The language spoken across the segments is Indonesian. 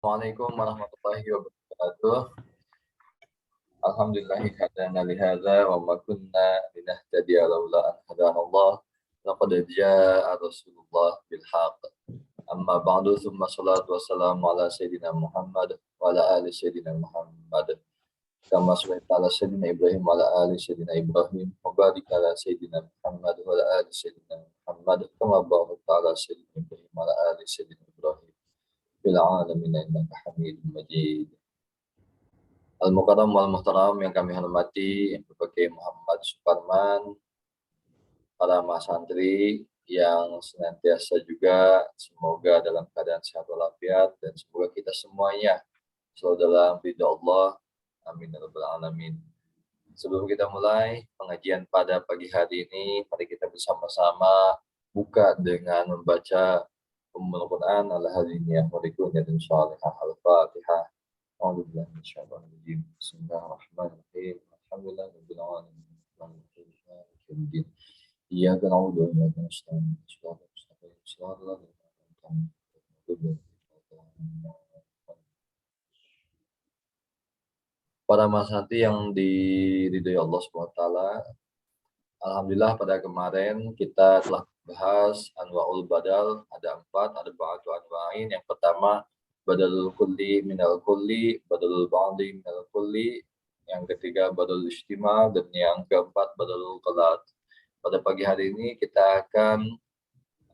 Assalamualaikum warahmatullahi wabarakatuh. Alhamdulillahi hadana lihadza wa ma kunna linahtadiya laula an hadanallah. Laqad jaa'a Rasulullah bil haqq. Amma ba'du, tsumma shalatu wassalamu ala sayyidina Muhammad wa ala ali sayyidina Muhammad. Kama shallaita ala sayyidina Ibrahim wa ala ali sayyidina Ibrahim wa barik ala sayyidina Muhammad wa ala ali sayyidina Muhammad kama barakta ala sayyidina Ibrahim wa ala ali sayyidina Ibrahim fil alamin innaka Hamidum Majid. Al-Mukarram wal Muhtaram yang kami hormati Bapak Muhammad Suparman, para mas santri yang senantiasa juga semoga dalam keadaan sehat walafiat dan semoga kita semuanya selalu dalam ridha Allah. Amin ya rabbal alamin. Sebelum kita mulai pengajian pada pagi hari ini, mari kita bersama-sama buka dengan membaca Ummul Quran al-Hadiniyah wa rikunatin shalihah al-Fatihah. A'udzubillahi minasyaitonir rajim. Bismillahirrahmanirrahim. Alhamdulillahirabbil alamin. Maliki yaumiddin. Iyyaka na'budu wa iyyaka nasta'in. Ihdinas siratal mustaqim. Para masati yang diridhoi Allah SWT, alhamdulillah pada kemarin kita telah bahas anwa'ul badal, ada 4, ada ba'du anwa'in. Yang pertama badalul kulli minal kulli, badalul ba'di minal kulli, yang ketiga badalul istimal, dan yang keempat badalul qalat. Pada pagi hari ini kita akan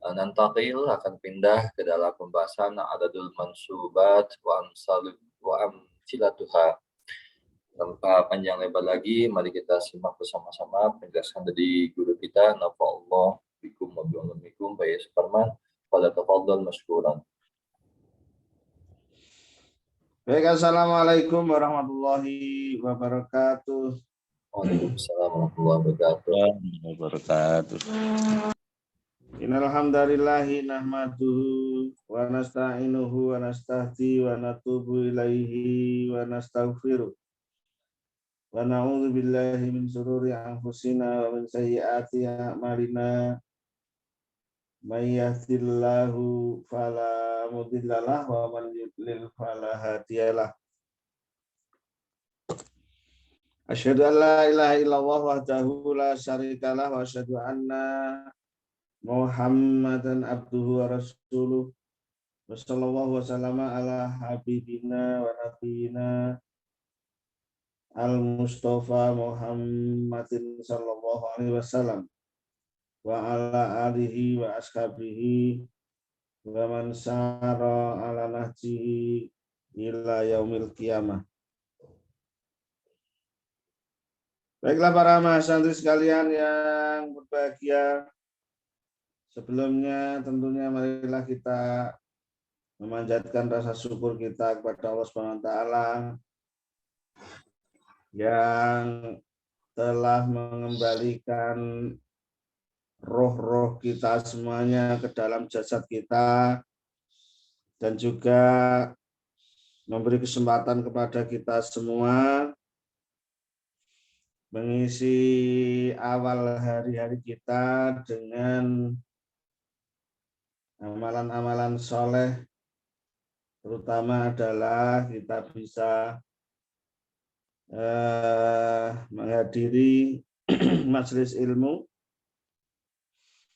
akan pindah ke dalam pembahasan adadul mansubat wa amsilatuha. Tanpa panjang lebar lagi, mari kita simak bersama-sama penjelasan dari guru kita, nafa'allah bikum wa bi'ulumikum, Pak Suparman. Pada tafadhol masykuran. Baik, assalamualaikum warahmatullahi wabarakatuh. Waalaikumsalam warahmatullahi wabarakatuh. Innal hamdalillahi nahmaduhu wa nasta'inuhu wa nasta'ti wa natubu ilaihi wa nastaghfiruh. Wa na'udzu billahi min shururi anfusina wa min sayyiati a'malina. May yahdihillahu fala mudhillalah wa man yudlil fala hadiyalah. Asyhadu an la ilaha illallah wahdahu la syarikalah wa asyhadu anna Muhammadan abduhu wa rasuluh. Wa sallallahu wa sallama ala habibina wa nabiyina al-Mustafa Muhammadin sallallahu alaihi wasallam wa ala alihi wa ashabihi wa man sara ala nahjihi ila yaumil qiyamah. Baiklah para mahasiswa sekalian yang berbahagia, sebelumnya tentunya marilah kita memanjatkan rasa syukur kita kepada Allah SWT yang telah mengembalikan roh-roh kita semuanya ke dalam jasad kita dan juga memberi kesempatan kepada kita semua mengisi awal hari-hari kita dengan amalan-amalan soleh, terutama adalah kita bisa menghadiri majelis ilmu.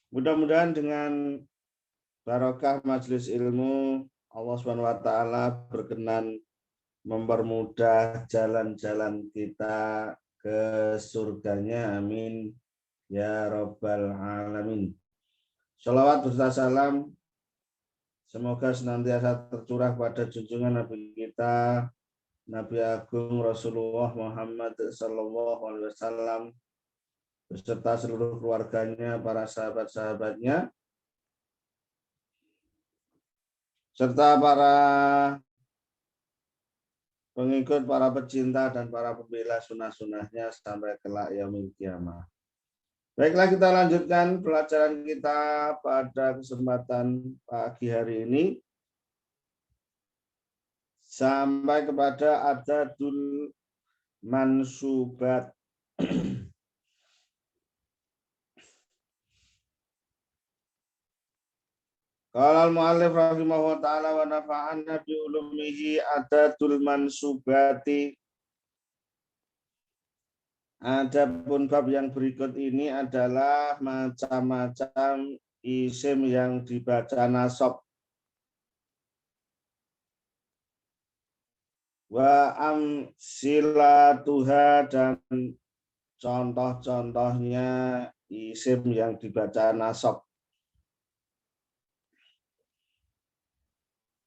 Mudah-mudahan dengan barokah majelis ilmu, Allah SWT berkenan mempermudah jalan-jalan kita ke surganya. Amin ya rabbal alamin. Shalawat beserta salam semoga senantiasa tercurah pada junjungan Nabi kita, Nabi Agung Rasulullah Muhammad SAW, beserta seluruh keluarganya, para sahabat-sahabatnya, serta para pengikut, para pecinta, dan para pembela sunnah-sunnahnya sampai kelak yaumil qiyamah. Baiklah, kita lanjutkan pelajaran kita pada kesempatan pagi hari ini sampai kepada adadul mansubat. Qala al-mu'allif rahimahullah ta'ala wa nafa'anna bi ulumihi adatul mansubati. Adapun bab yang berikut ini adalah macam-macam isim yang dibaca nasab. Wa amsilatuha dan contoh-contohnya isim yang dibaca nasab.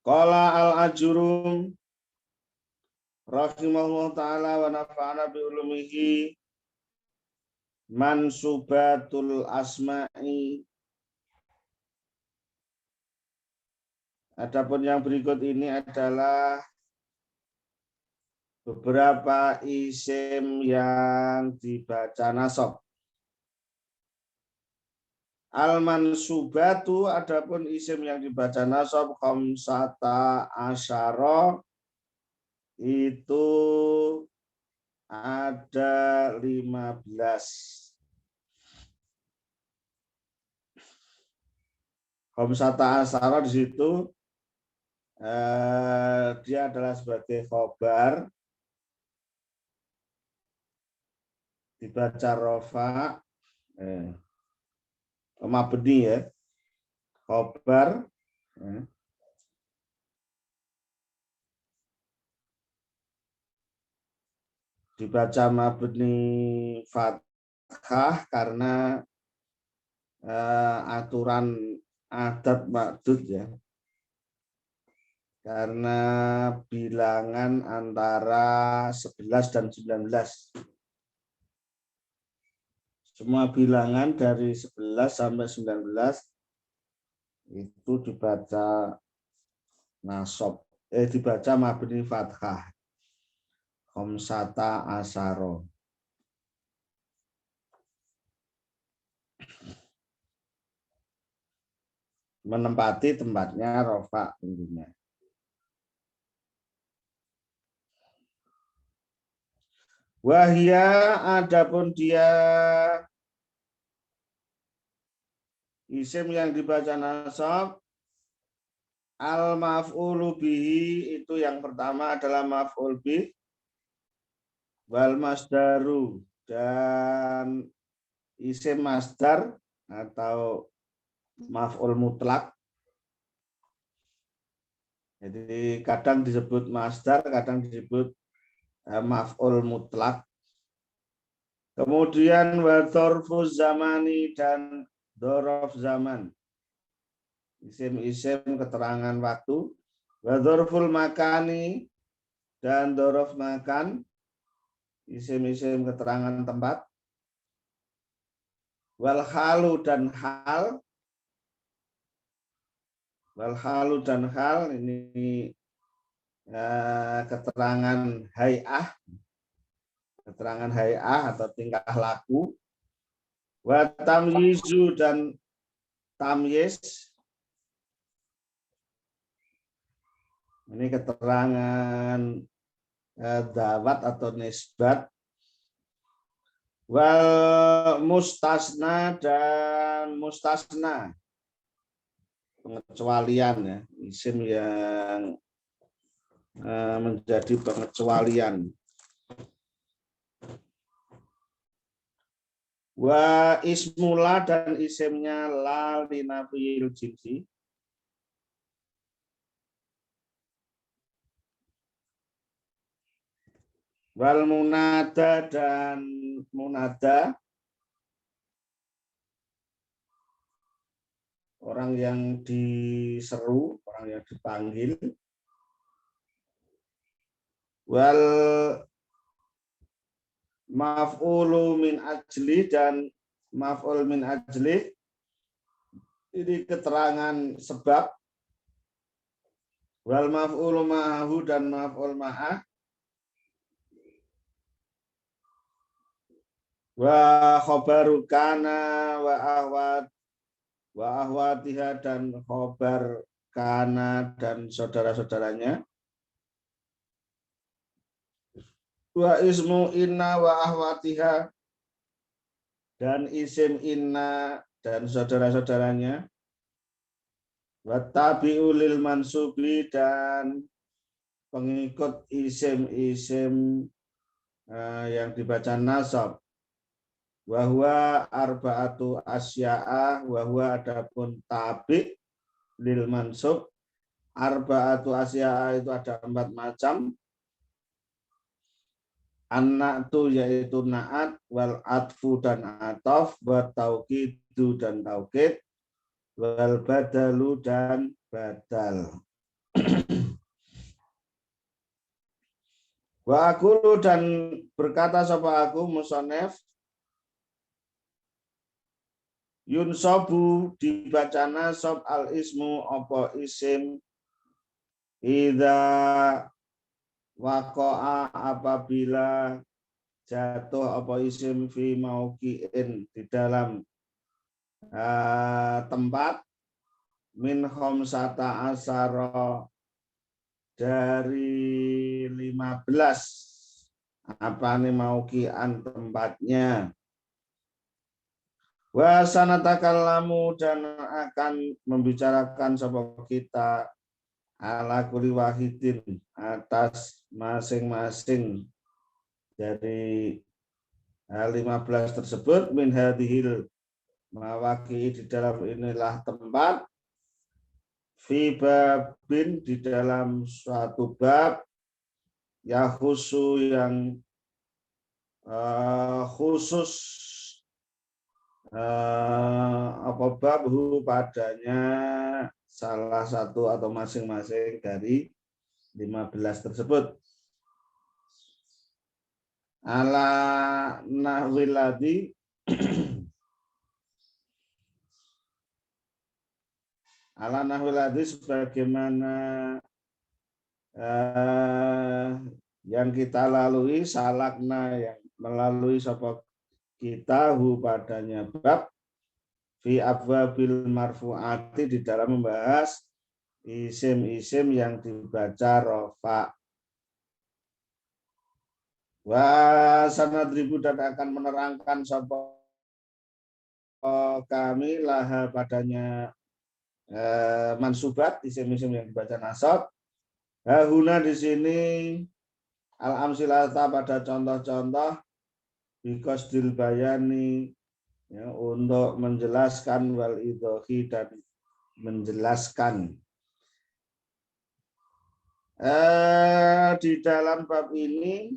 Qala al-Ajrum rahimahullah ta'ala wa nafa'ana bi ulumihi mansubatul asma'i. Adapun yang berikut ini adalah beberapa isim yang dibaca nasab. Al-mansubatu, adapun isim yang dibaca nasab khamsata asyara, itu ada 15. Khamsata asyara di situ dia adalah sebagai khobar, dibaca rofa, mabni ya, khobar, dibaca mabni fathah karena aturan adat ma'dud ya, karena bilangan antara 11 dan 19. Semua bilangan dari 11 sampai 19 itu dibaca nasab, dibaca mabni fathah. Khamsata asyara. Menempati tempatnya rofa tentunya. Wahia, adapun dia isim yang dibaca nasab, al-maf'ulu bihi, itu yang pertama adalah maf'ul bih, wal masdaru, dan isim masdar atau maf'ul mutlak. Jadi kadang disebut masdar, kadang disebut maf'ul mutlak. Kemudian wa dzarfuz zamani dan dzaraf zaman. Isim-isim keterangan waktu. Wa dzarful makani dan dzaraf makan. Isim-isim keterangan tempat. Wal halu dan hal. Wal halu dan hal ini keterangan hay'ah, keterangan hay'ah atau tingkah laku. Wa tamyizu dan tamyiz, ini keterangan dawat atau nisbat. Wal mustasna dan mustasna, pengecualian ya, isim yang menjadi pengecualian. Wa ismula dan isimnya la linafil jinsi. Wal munada dan munada, orang yang diseru, orang yang dipanggil. Wal maf'ulu min ajli dan maf'ul min ajli, ini keterangan sebab. Wal maf'ulu ma'ahu dan maf'ul ma'ah. Wa khobaru kana wa ahwatiha dan khobar kana dan saudara-saudaranya. Wa ismu inna wa ahwatiha dan isim inna dan saudara-saudaranya. Wattabi'u lil mansubi dan pengikut isim-isim yang dibaca nasab. Wahwa arba'atu asya'a, wahwa adapun tabi lil mansub. Arba'atu asya'a itu ada 4 macam. An-na'tu yaitu na'at, wal atfu dan atof, wa tauqidu dan taukid, wal badalu dan badal. Wa aqulu dan berkata sapa aku musonef, yunsobu dibaca nasab al ismu apa isim idza waqa'a apabila jatuh apa isim fi mauqi'in di dalam tempat min khamsata asara dari 15 apa nih mauqi'an tempatnya. Wa sanatakallamu dan akan membicarakan sapa kita ala kulli wahidin atas masing-masing dari 15 tersebut min hadhil mawaqi di dalam inilah tempat fi babin di dalam suatu bab ya khusus yang khusus apa babhu padanya salah satu atau masing-masing dari 15 tersebut. Ala nahwiladi ala nahwiladi sebagaimana yang kita lalui, salakna yang melalui sapa kita hu padanya bab fi abwabil marfu'ati di dalam membahas isim-isim yang dibaca rofa. Wa sanadribu dan akan menerangkan sapa kami laha padanya mansubat isim-isim yang dibaca nasab. Huna di sini al-amsilata pada contoh-contoh biqasdil bayani ya, untuk menjelaskan wal idhohi dan menjelaskan. Di dalam bab ini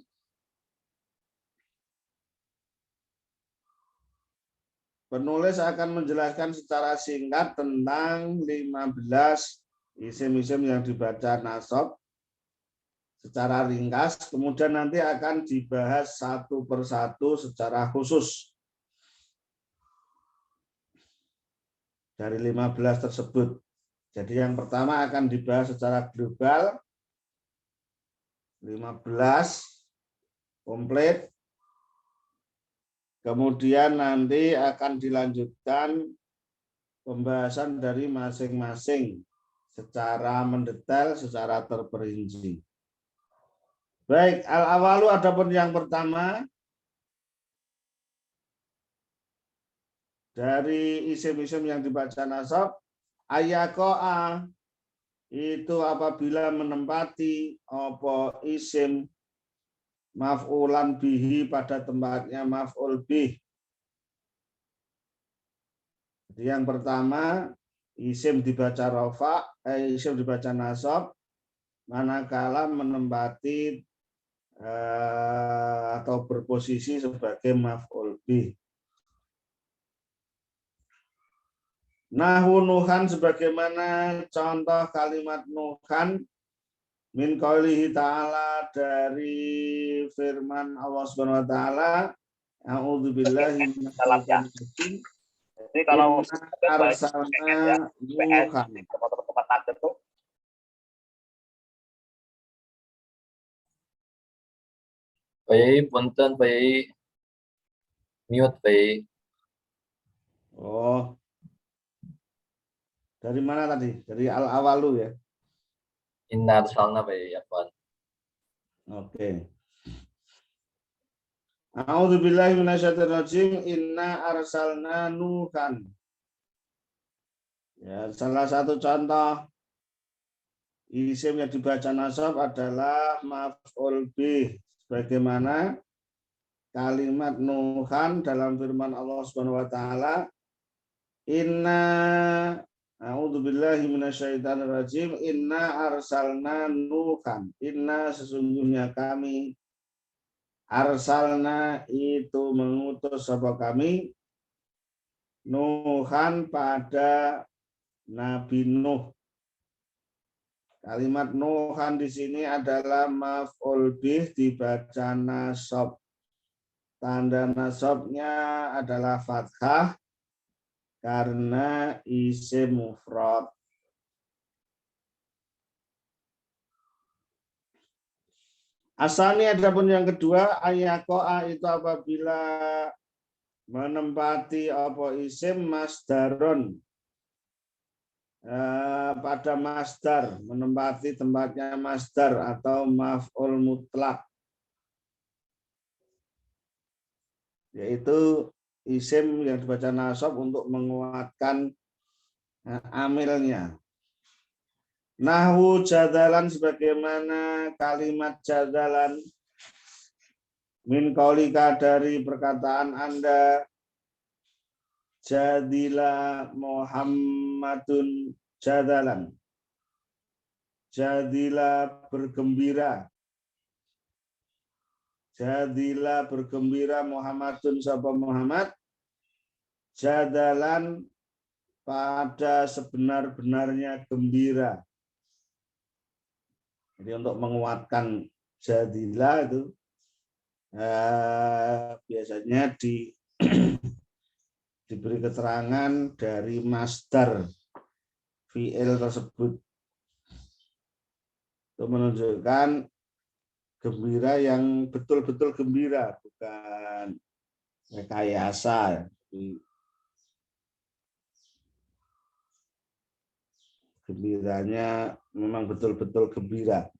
penulis akan menjelaskan secara singkat tentang 15 isim-isim yang dibaca nasab secara ringkas, kemudian nanti akan dibahas satu persatu secara khusus dari 15 tersebut. Jadi yang pertama akan dibahas secara global, 15 komplit. Kemudian nanti akan dilanjutkan pembahasan dari masing-masing secara mendetail, secara terperinci. Baik, al-awalu adapun yang pertama dari isim-isim yang dibaca nasab, ayakoa itu apabila menempati apa isim maf'ulan bihi pada tempatnya maf'ul bih. Jadi yang pertama isim dibaca rofa, isim dibaca nasab manakala menempati atau berposisi sebagai maf'ul bih. Nahu nuhan sebagaimana contoh kalimat nuhan min qaulihi ta'ala dari firman Allah Subhanahu wa taala, a'udzubillahi minasyaitonir rajim. Jadi kalau arsalna nuhan. Pak Yai, punten Pak Yai, mute Pak Yai. Oh, dari mana tadi? Dari al-awalu ya? Inna arsalna Pak Yai, apaan? Oke. A'udzubillahi minasyaitonir rajim. Inna arsalna nuhan. Ya, salah satu contoh isim yang dibaca nasab adalah maf'ul bih, sebagaimana kalimat Nuhan dalam firman Allah Subhanahu wa taala, inna a'udzubillahi minasyaitonirrajim, inna arsalna Nuhan, inna sesungguhnya kami, arsalna itu mengutus apa kami, Nuhan pada Nabi Nuh. Kalimat Nuhan di sini adalah maf'ul bih dibaca nasab. Tanda nasabnya adalah fathah karena isim mufrad. Asani adapun yang kedua, ayakoa itu apabila menempati apa isim masdaron pada masdar, menempati tempatnya masdar atau maf'ul mutlak, yaitu isim yang dibaca nasab untuk menguatkan amilnya. Nahwu jadalan sebagaimana kalimat jadalan, min qaulika dari perkataan Anda, jadilah Muhammadun jadalan, jadilah bergembira, jadilah bergembira Muhammadun sapa Muhammad, jadalan pada sebenar-benarnya gembira. Jadi untuk menguatkan jadilah itu biasanya diberi keterangan dari masdar fi'il tersebut untuk menunjukkan gembira yang betul-betul gembira, bukan rekayasa. Gembiranya memang betul-betul gembira.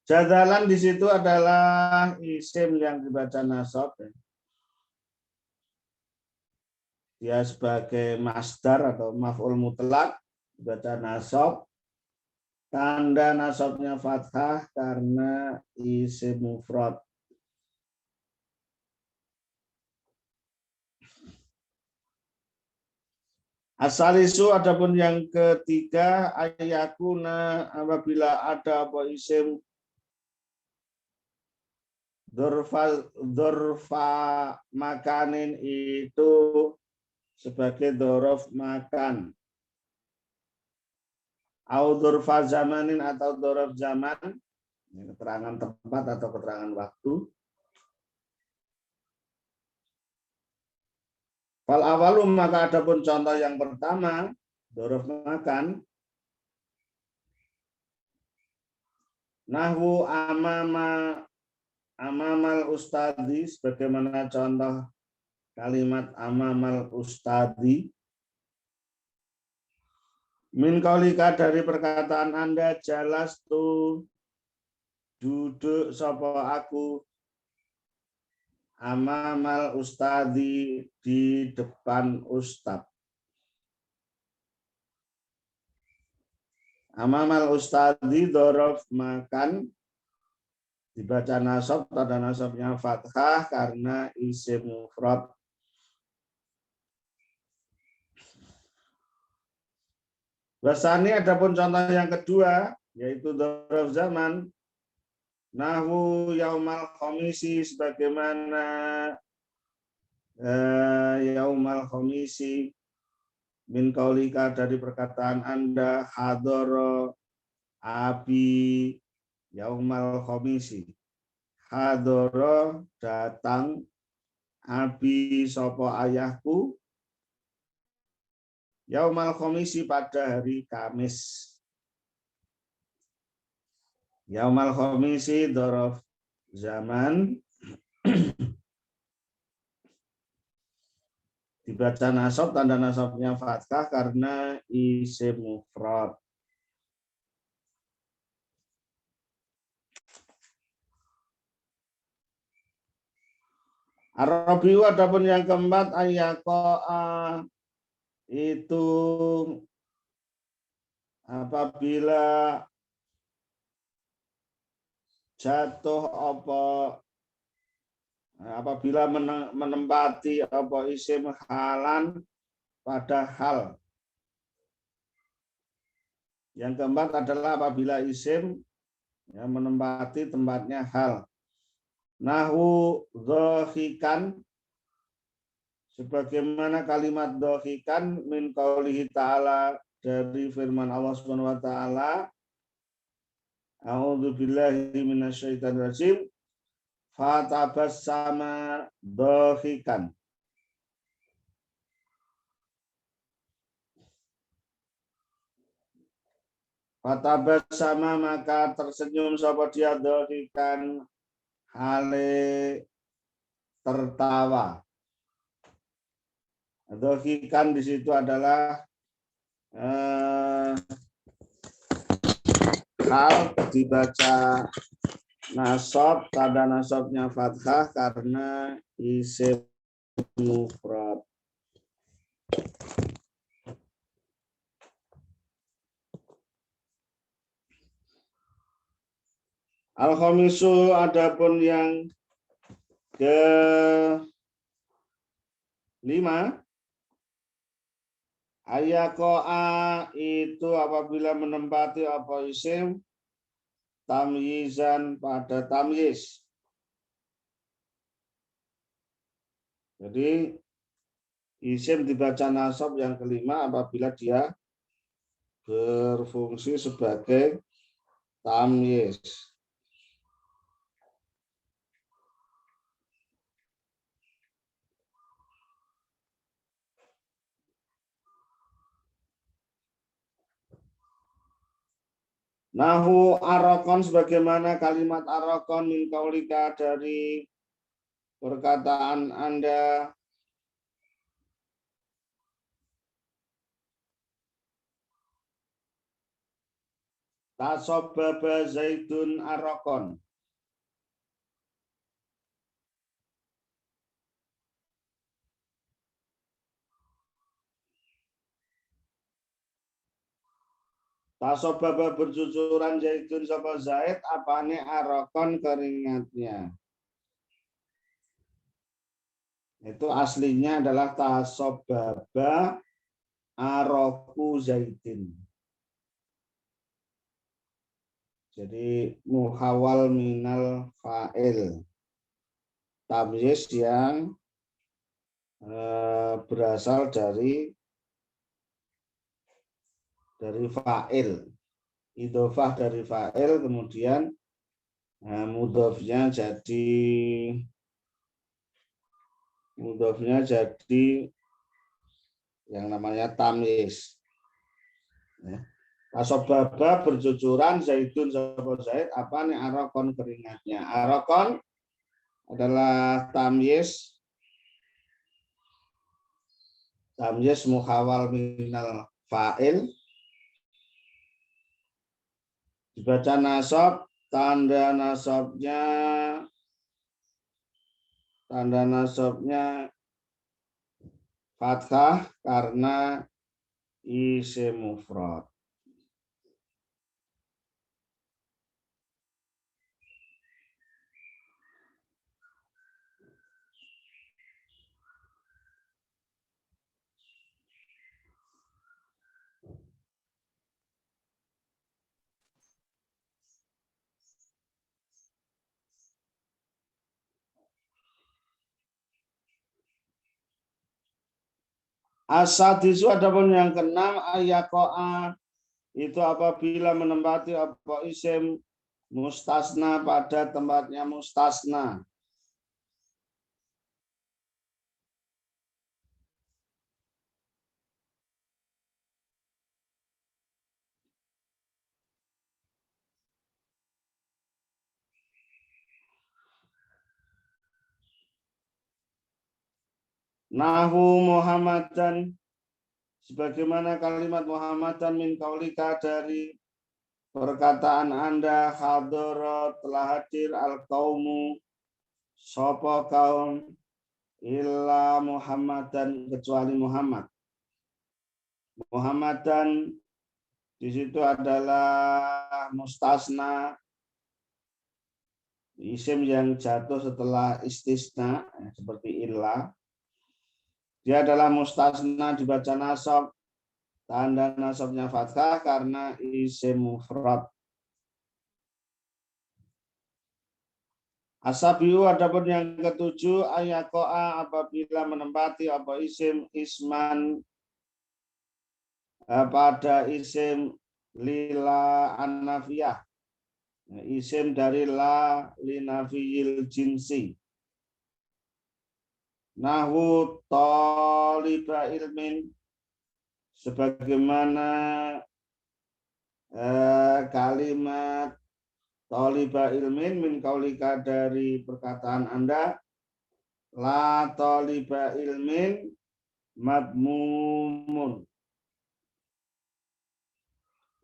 Jadalan di situ adalah isim yang dibaca nasab. Dia sebagai masdar atau maf'ul mutlak dibaca nasab. Tanda nasabnya fathah karena isim mufrad. Asalisu adapun yang ketiga, ayakuna apabila ada apa isim dzurfa makanin itu sebagai dzuruf makan, au dzurfa zamanin atau dzuruf zaman, keterangan tempat atau keterangan waktu. Fal awalu maka adapun contoh yang pertama, dzuruf makan, nahwu amamal ustadi, sebagaimana contoh kalimat amamal ustadi, min qaulika dari perkataan Anda, jalas tu duduk sapa aku, amamal ustadi di depan ustad. Amamal ustadi dzuruf makan dibaca nasab, tanda nasabnya fathah karena isim mufrad. Wasani adapun contoh yang kedua, yaitu dzuruf zaman, nahwu yaumal khamisi, sebagaimana yaumal khamisi, min qaulika dari perkataan Anda, hadara abi yaumal khamisi, hadara datang, abi sopo ayahku, yaumal khamisi pada hari Kamis. Yaumal khamisi dzuruf zaman dibaca nasab, tanda nasabnya fathah karena isim mufrad. Arabiu adapun yang keempat ayyaqa itu apabila jatuh apabila menempati apa isim halan pada hal. Yang keempat adalah apabila isim yang menempati tempatnya hal. Nahu dhahikan, sebagaimana kalimat dhahikan min qaulihi ta'ala, dari firman Allah Subhanahu wa taala, a'udzu billahi minasyaitonir rajim, fatabassama dhahikan. Fatabassama maka tersenyum sapa dia dhahikan hale tertawa. Dhahikan di situ adalah hal dibaca nasab, tanda nasabnya fathah karena isim mufrad. Al-khamisu adapun yang ke-5, ayyaqa itu apabila menempati apa isim tamyizan pada tamyiz. Jadi isim dibaca nasab yang kelima apabila dia berfungsi sebagai tamyiz. Nahu arokon, sebagaimana kalimat arokon min kaulika, dari perkataan Anda, tasobbaba zaitun arokon. Tasobbaba bercucuran zaitun sapa zait, apane arokon keringatnya. Itu aslinya adalah tasobbaba aroku zaitin. Jadi muhawal minal fa'il. Tamyiz yang berasal dari fa'il, idhofah dari fa'il, kemudian mudhofnya jadi yang namanya tamyiz. Tasobbaba bercucuran zaitun sapa zait, apa nih arokon keringatnya. Arokon adalah tamyiz muhawal minal fa'il, dibaca nasab, tanda nasabnya fathah karena isim mufrad. As-sadisu adapun yang keenam, ayyaqa itu apabila menempati apa isim mustasna pada tempatnya mustasna. Nahu Muhammadan, sebagaimana kalimat Muhammadan min kaulika, dari perkataan Anda, hadara telah hadir al qaumu sapa kaum, illa Muhammadan, kecuali Muhammad. Muhammadan di situ adalah mustasna, isim yang jatuh setelah istisna seperti illa. Dia adalah mustasna dibaca nasab, tanda nasabnya fathah karena isim mufrad. Asabiu adapun yang ketujuh ayakoa apabila menempati apa isim isman pada isim lila an-nafiyah, isim dari la linafiyil jinsi. Nahu taliba ilmin, sebagaimana kalimat taliba ilmin min kaulika dari perkataan Anda, la taliba ilmin madmumun.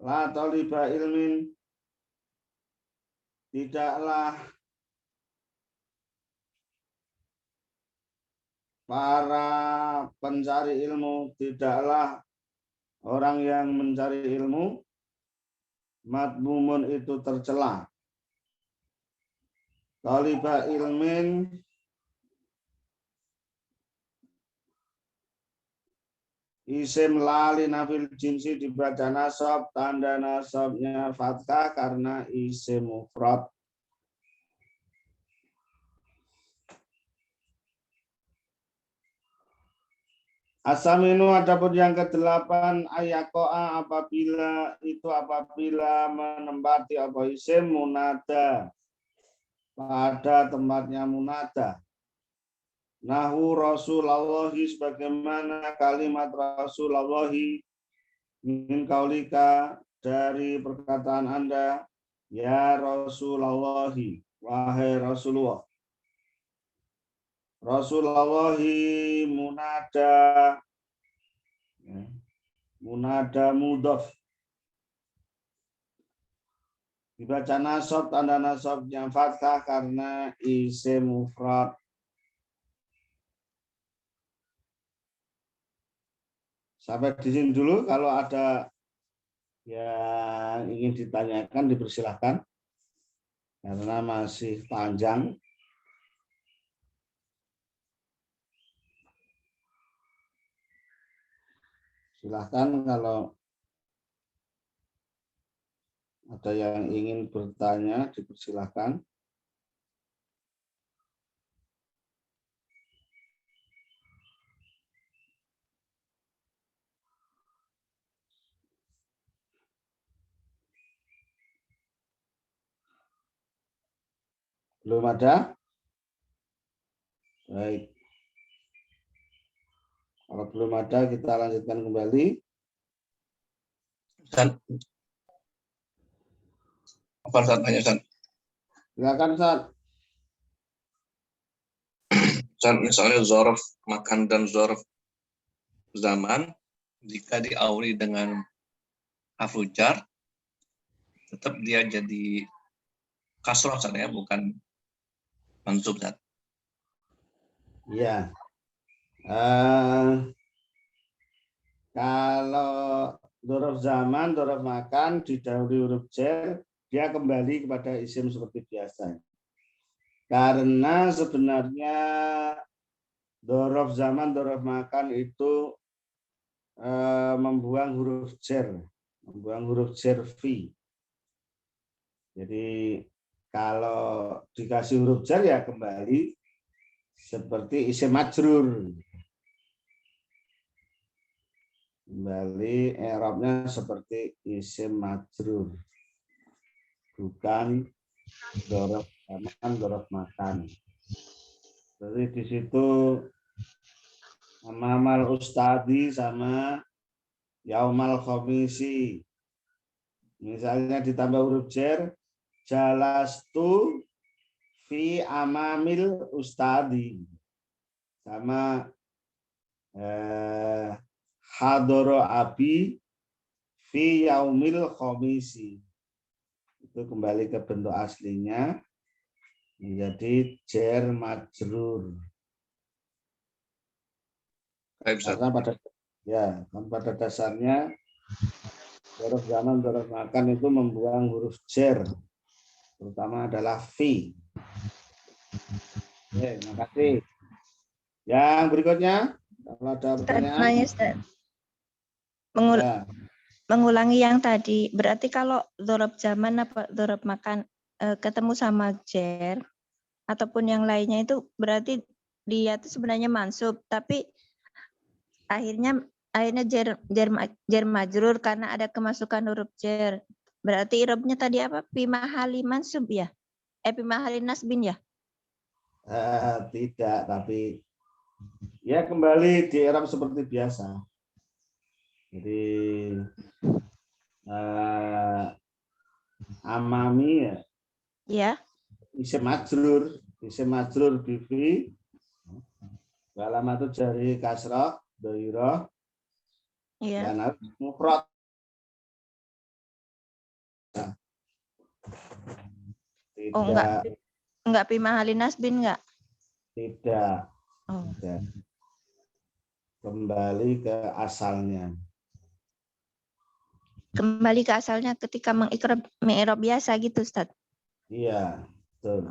La taliba ilmin, tidaklah para pencari ilmu, tidaklah orang yang mencari ilmu, madmumun itu tercela. Taliba ilmin isim lali nafil jinsi dibaca nasab, tanda nasabnya fathah karena isim mufrad. Asaminu adapun yang ke-8 ayakoa apabila menempati apa isim munada pada tempatnya munada. Nahu Rasulullahi, sebagaimana kalimat Rasulullahi min kaulika dari perkataan Anda, ya Rasulullahi, wahai Rasulullah. Rasulullahi munada, munada mudhaf, dibaca nasab, tanda nasabnya fathah karena isim mufrad. Sampai di sini dulu. Kalau ada yang ingin ditanyakan dipersilahkan karena masih panjang. Silahkan kalau ada yang ingin bertanya dipersilahkan. Belum ada? Baik. Kalau belum ada, kita lanjutkan kembali. Apa Ustaz tanya Ustaz? Silakan Ustaz. Ustaz, misalnya zorof makan dan zorof zaman, jika diawali dengan huruf jar, tetap dia jadi kasroh Ustaz ya, bukan mansub Ustaz. Ya. Kalau dzaraf zaman, dzaraf makan didahului huruf jar, dia kembali kepada isim seperti biasa. Karena sebenarnya dzaraf zaman, dzaraf makan itu membuang huruf jar fi. Jadi kalau dikasih huruf jar ya kembali seperti isim majrur. Kembali i'rabnya seperti isim majrur. Bukan dzaraf zaman, dzaraf makan. Jadi di situ amal ustadi sama yaumal khomisi. Misalnya ditambah huruf jar, jalastu fi amamil ustadi. Sama hadoro abi fi yaumil khomisi. Itu kembali ke bentuk aslinya menjadi jar majrur. Baik, Ustaz. Karena pada dasarnya dzaraf zaman, dzaraf makan itu membuang huruf jer, terutama adalah fi. Oke, terima kasih. Yang berikutnya, kalau ada pertanyaan. Ustaz. Ya. Mengulangi yang tadi, berarti kalau dzaraf zaman apa dzaraf makan ketemu sama jer ataupun yang lainnya itu berarti dia itu sebenarnya mansub, tapi akhirnya jer majrur karena ada kemasukan huruf jer. Berarti irobnya tadi apa? Fi mahali mansub ya? Fi mahali nasbin ya? Tidak, tapi ya kembali di i'rab seperti biasa. Jadi amami ya. Ya. Isim majrur bifi. Alamatu jari kasrah dhairah. Iya. Dan mufrad. Tidak. Oh, enggak fi mahali nasbin enggak? Tidak. Oh. Tidak. Kembali ke asalnya. Kembali ke asalnya ketika mengikrab biasa gitu, Ustaz. Iya, betul.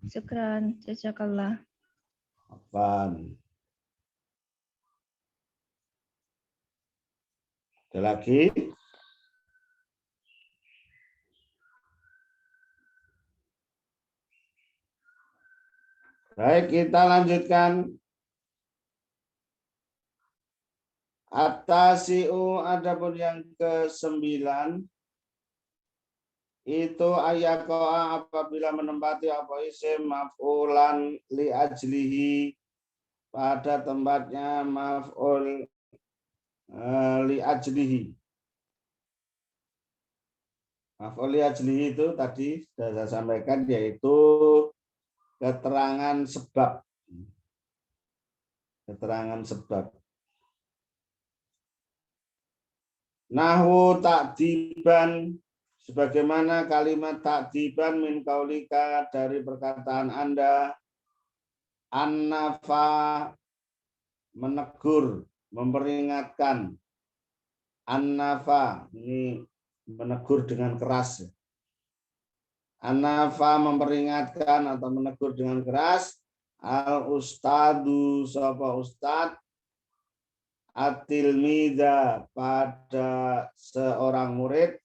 Syukran, jazakallah. Apaan? Ada lagi? Baik, kita lanjutkan. At-tasi'u, adapun yang ke-9 itu ayakoa apabila menempati apa isim maf'ulan li ajlihi pada tempatnya maf'ul li ajlihi. Maf'ul li ajlihi itu tadi sudah saya sampaikan, yaitu keterangan sebab. Keterangan sebab. Nahwu ta'diban, sebagaimana kalimat ta'diban min kaulika dari perkataan Anda, an-nafa menegur, memperingatkan. An-nafa ini menegur dengan keras. An-nafa memperingatkan atau menegur dengan keras. Al-ustadu sapa ustad, at-tilmidha pada seorang murid,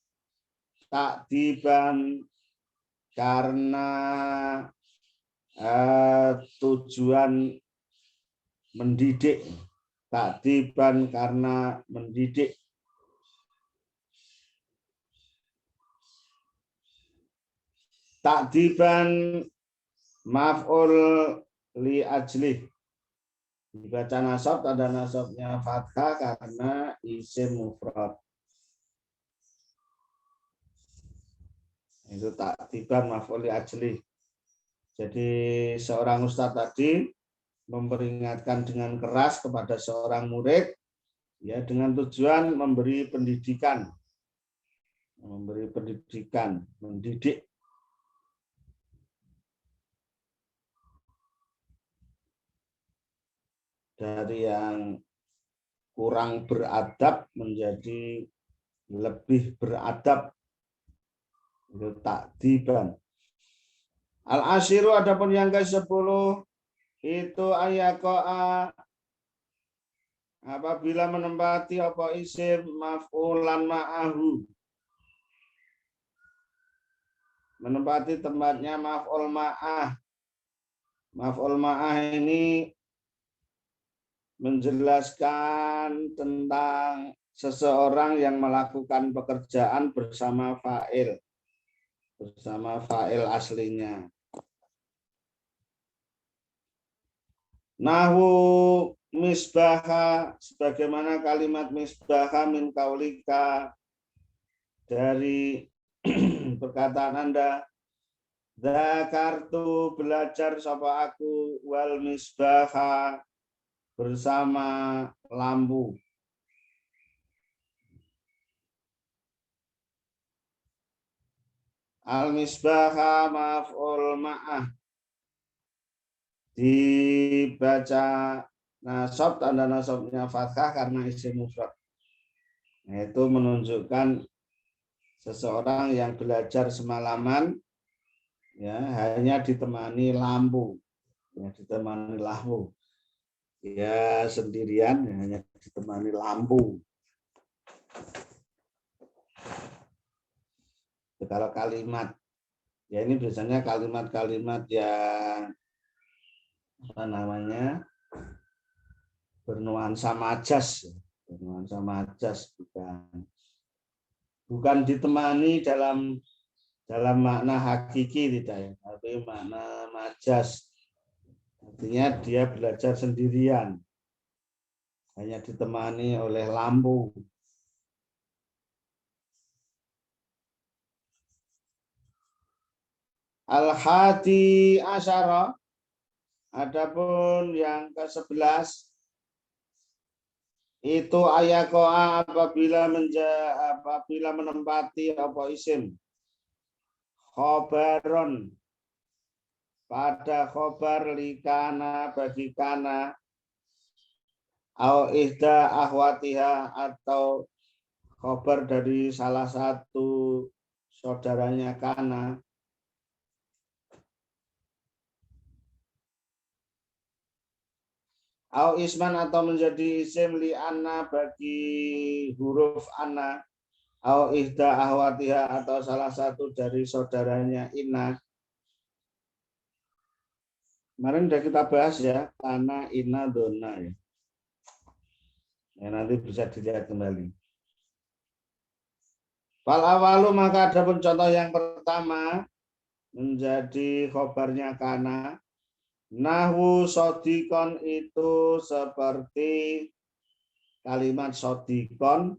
ta'diban karena tujuan mendidik, ta'diban karena mendidik. Ta'diban maf'ul li ajlih. Dibaca nasab, tanda nasabnya fathah karena isim mufrad. Itu ta'diban maf'ul li ajlih. Jadi seorang ustadz tadi memperingatkan dengan keras kepada seorang murid, ya, dengan tujuan memberi pendidikan, mendidik. Dari yang kurang beradab menjadi lebih beradab. Itu ta'diban. Al-ashiru, adapun yang ke-10 itu ayakoa apabila menempati apa isim maf'ulan ma'ahu. Menempati tempatnya maf'ul ma'ah. Maf'ul ma'ah ini menjelaskan tentang seseorang yang melakukan pekerjaan bersama fa'il aslinya. Nahwu misbaha, sebagaimana kalimat misbaha min kaulika dari perkataan Anda, dzakartu belajar sapa aku wal misbaha bersama lampu. Al-misbaha maf'ul ma'ah. Dibaca nasab, tanda nasabnya fathah karena isim mufrad. Nah, itu menunjukkan seseorang yang belajar semalaman ya hanya ditemani lampu, ya ditemani lampu. Ya sendirian ya, hanya ditemani lampu. Kalau kalimat ya ini biasanya kalimat-kalimat yang apa namanya bernuansa majas, bernuansa majas, bukan ditemani dalam makna hakiki tidak ya, tapi makna majas. Artinya dia belajar sendirian, hanya ditemani oleh lampu. Al-hadi asyara, adapun yang ke-11 itu ayakoa apabila menempati apa isim khobaron pada khobar likana bagi kana au ihda ahwatiha atau khobar dari salah satu saudaranya kana au isman atau menjadi isim li anna bagi huruf anna au ihda ahwatiha atau salah satu dari saudaranya inna. Kemarin sudah kita bahas ya, kana, inna, dona ya. Ya nanti bisa dilihat kembali. Fal awalu maka ada pun contoh yang pertama menjadi khobarnya kana. Nahwu sodikon itu seperti kalimat sodikon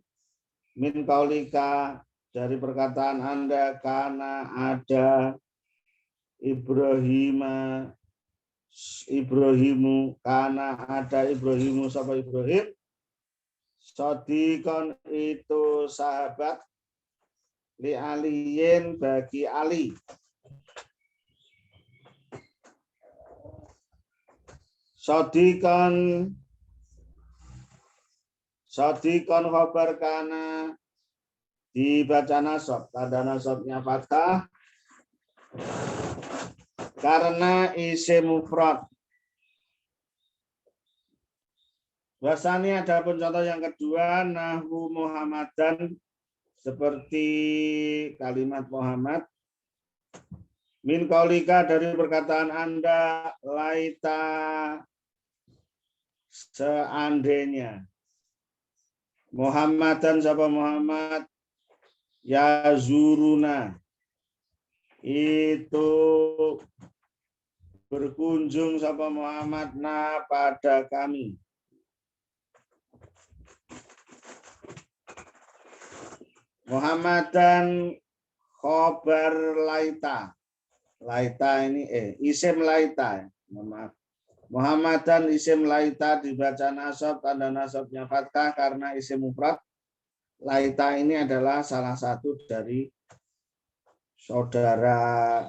min kaulika dari perkataan Anda kana ada Ibrahimu kana ada Ibrahimu sapa Ibrahim sodikon itu sahabat li aliyin bagi Ali. Sodikon khobar kana dibaca nasab, tanda nasabnya fathah karena isim mufrad. Wasani ada pun contoh yang kedua nahwu Muhammadan seperti kalimat Muhammad min kaulika dari perkataan Anda laita seandainya Muhammadan siapa Muhammad ya zuruna itu berkunjung siapa Muhammad na pada kami. Muhammadan khobar laita. Laita ini isim laita. Maaf. Muhammadan isim laita dibaca nasab, tanda nasabnya fathah karena isim mufrad. Laita ini adalah salah satu dari saudara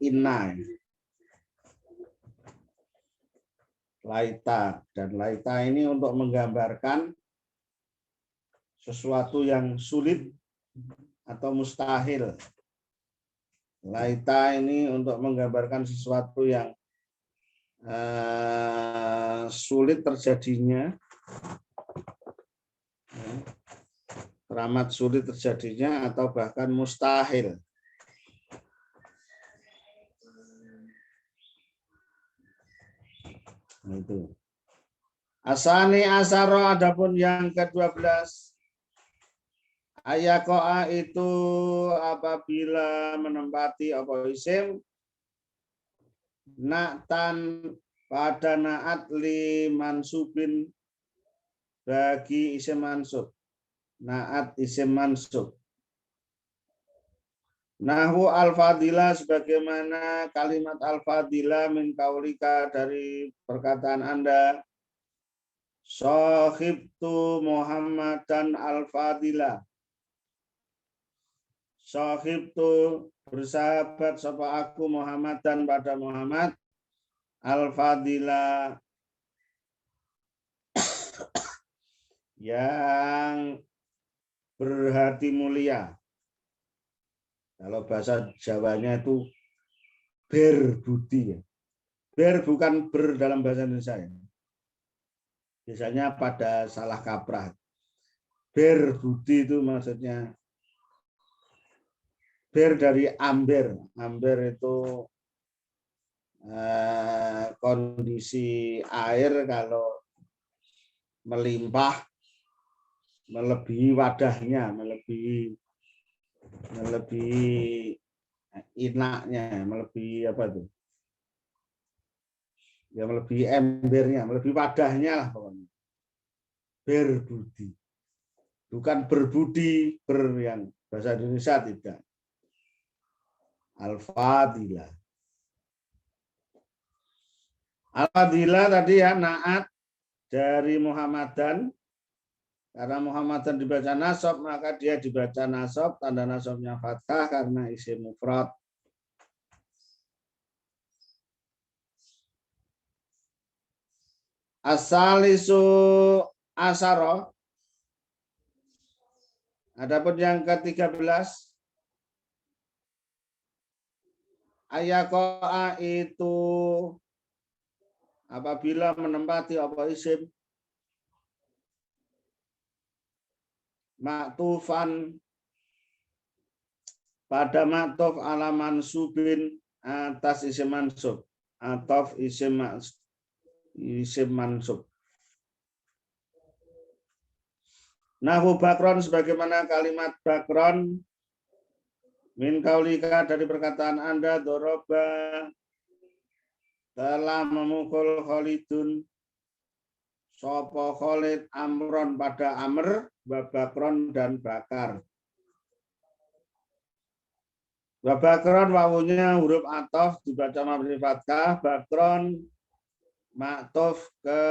inna. Laita, dan laita ini untuk menggambarkan sesuatu yang sulit atau mustahil. Laita ini untuk menggambarkan sesuatu yang sulit terjadinya, teramat sulit terjadinya atau bahkan mustahil. Itu. Asani asaro adapun yang ke-12 ayakoa itu apabila menempati apa isim na'tan pada naat li mansubin bagi isim mansub. Naat isim mansub. Nahwu al-fadila sebagaimana kalimat al-fadila min kaulika dari perkataan Anda. Sahibtu Muhammadan al-fadila. Sahibtu bersahabat sapa aku Muhammadan pada Muhammad al-fadila yang berhati mulia. Kalau bahasa Jawanya itu berbudi. Ber bukan ber dalam bahasa Indonesia. Biasanya pada salah kaprah. Berbudi itu maksudnya ber dari amber. Amber itu kondisi air kalau melimpah melebihi wadahnya, melebihi inaknya, melebihi apa tuh? Ya melebihi embernya, melebihi wadahnya lah pokoknya. Berbudi. Bukan berbudi, yang bahasa Indonesia tidak. Al-Fadilah. Al-Fadilah tadi ya, naat dari Muhammadan. Karena Muhammadan dibaca nasab, maka dia dibaca nasab, tanda nasabnya fathah karena isim mufrad. Asalisu asaro. Adapun yang ke-13, ayakoa itu apabila menempati apa isim maktufan pada maktuf ala mansubin atas isim mansub atau isim mansub. Nahu bakron sebagaimana kalimat bakron min kaulika dari perkataan Anda doroba telah memukul Khalidun sopo Khalid amron pada amr babakron dan bakar. Babakron wawunya huruf atof dibaca mabni fathah, bakron maktuf ke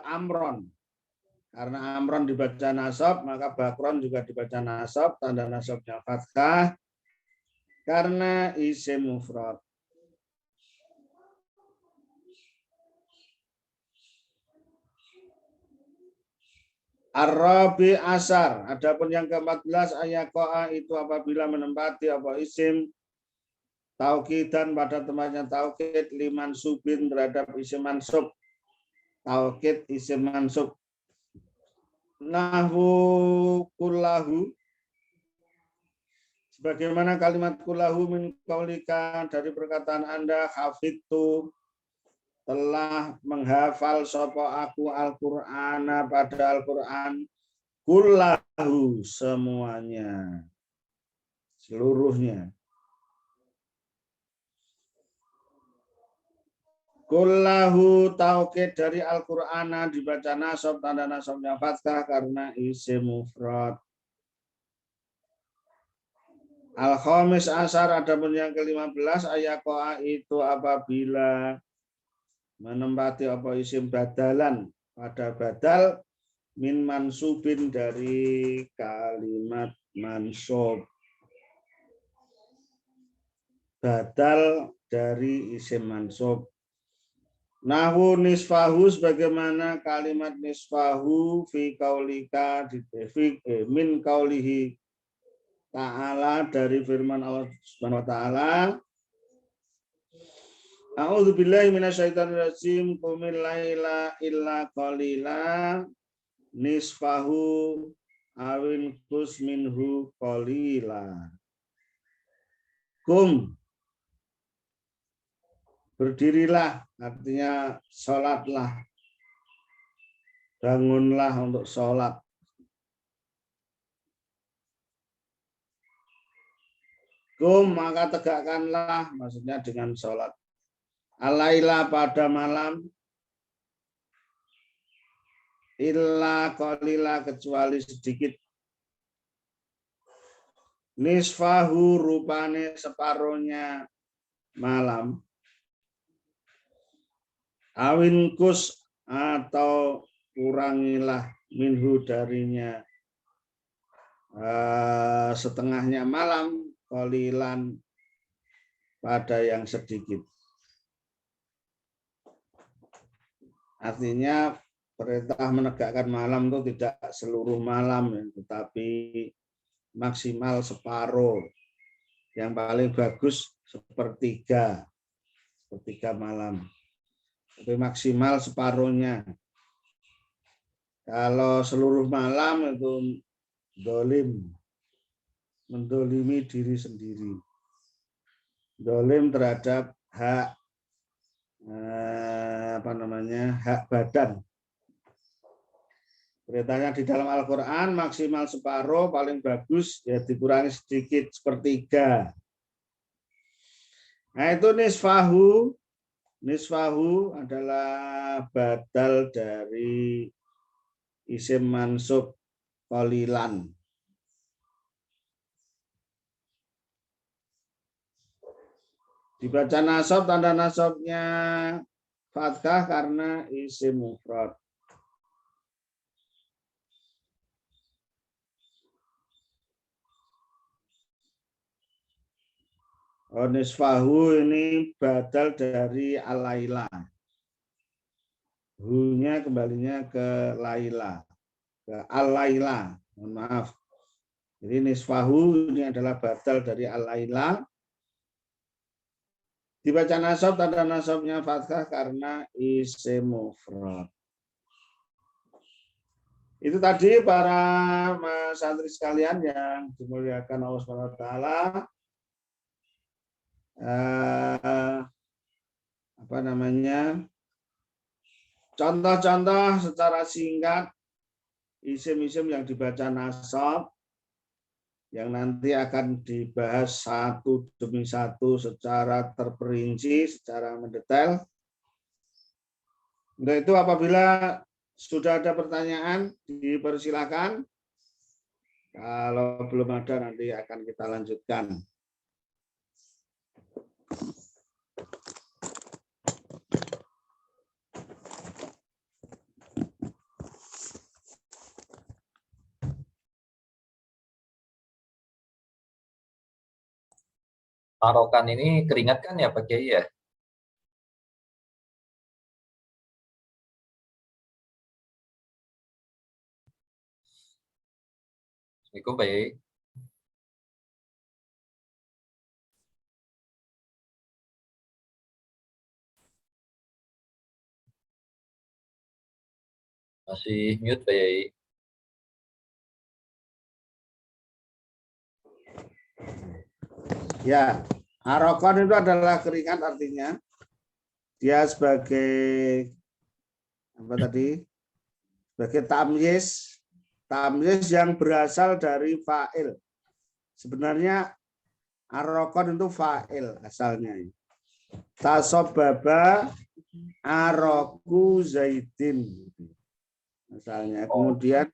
amron. Karena amron dibaca nasab, maka bakron juga dibaca nasab, tanda nasabnya fathah karena isim mufrad. Ar-Rabi asar. Adapun yang ke-14 ayakoa itu apabila menempati apa isim taukid dan pada tempatnya taukid liman subin terhadap isim mansub. Taukid isim mansub. Nahwu kullahu. Sebagaimana kalimat kullahu min qaulika dari perkataan Anda hafidtu telah menghafal sopo aku Al-Qur'ana pada Al-Qur'an kullahu semuanya seluruhnya. Kullahu taukid dari Al-Qur'ana dibaca nasab tanda nasabnya fathah karena isim mufrad. Al-Khamis asar adapun yang ke-15 ayakoa itu apabila menempati apa isim badalan pada badal min mansubin dari kalimat mansub. Badal dari isim mansub. Nahwu nisfahu sebagaimana kalimat nisfahu fi kaulika min kaulihi ta'ala dari firman Allah Subhanahu wa taala. A'udzubillahi minasyaitonirrajim. Qumil laila illa qalila nisfahu awin kus minhu qalila. Kum berdirilah artinya sholatlah. Bangunlah untuk sholat. Kum maka tegakkanlah maksudnya dengan sholat. Alaila pada malam. Illa qalila kecuali sedikit. Nisfahu rupane separuhnya malam. Awin kus atau kurangilah minhu darinya setengahnya malam qalilan pada yang sedikit. Artinya perintah menegakkan malam itu tidak seluruh malam, ya, tetapi maksimal separuh. Yang paling bagus sepertiga malam. Tapi maksimal separuhnya. Kalau seluruh malam itu dolim, mendolimi diri sendiri. Dolim terhadap hak hak badan. Perintahnya di dalam Al-Quran maksimal separuh, paling bagus ya dikurangi sedikit sepertiga. Nah itu nisfahu. Nisfahu adalah badal dari isim mansub qalilan. Dibaca nasab, tanda nasabnya fathah karena isim mufrad. Nisfahu ini badal dari al-laila. Hu-nya kembalinya ke laila, ke al-laila. Mohon maaf. Jadi nisfahu ini adalah badal dari al-laila. Dibaca nasab, tanda nasabnya fathah karena isim mufrad. Itu tadi para santri sekalian yang dimuliakan Allah Subhanahu wa taala. Contoh-contoh secara singkat isim-isim yang dibaca nasab yang nanti akan dibahas satu demi satu secara terperinci, secara mendetail. Untuk itu apabila sudah ada pertanyaan dipersilakan. Kalau belum ada nanti akan kita lanjutkan. Harokan ini keringat kan ya Pak Kiai ya? Assalamualaikum Pak Kiai. Masih mute Pak Kiai. Ya, harokon itu adalah keringat, artinya dia sebagai apa tadi? Sebagai tamyiz yang berasal dari fa'il. Sebenarnya harokon itu fa'il asalnya. Tasobaba aroku zaidin. Misalnya, kemudian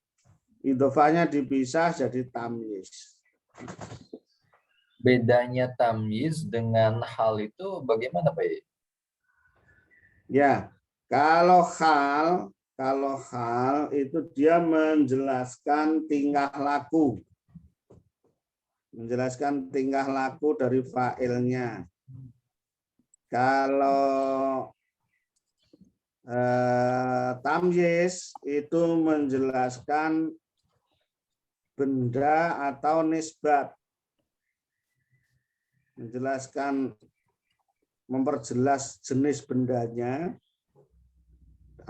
idhofahnya dipisah jadi tamyiz. Bedanya tamyiz dengan hal itu bagaimana Pak Kiai? Ya, kalau hal itu dia menjelaskan tingkah laku. Menjelaskan tingkah laku dari fa'ilnya. Kalau tamyiz itu menjelaskan benda atau nisbat. Menjelaskan, memperjelas jenis bendanya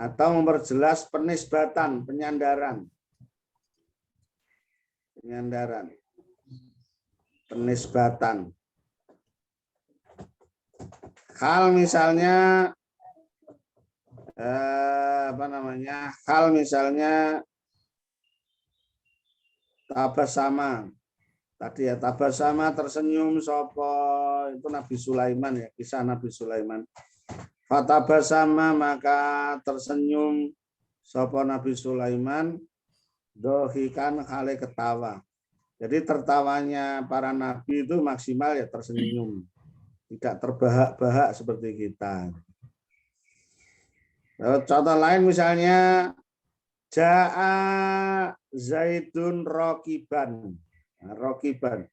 atau memperjelas penisbatan, penyandaran. Penisbatan. Hal misalnya hal misalnya tabasama. Tadi ya, tabasama tersenyum sopo, itu Nabi Sulaiman ya, kisah Nabi Sulaiman. Fatabasama maka tersenyum sopo Nabi Sulaiman, dohikan hale ketawa. Jadi tertawanya para nabi itu maksimal ya tersenyum, tidak terbahak-bahak seperti kita. Contoh lain misalnya Ja'a Zaidun rokiban. Rokiban.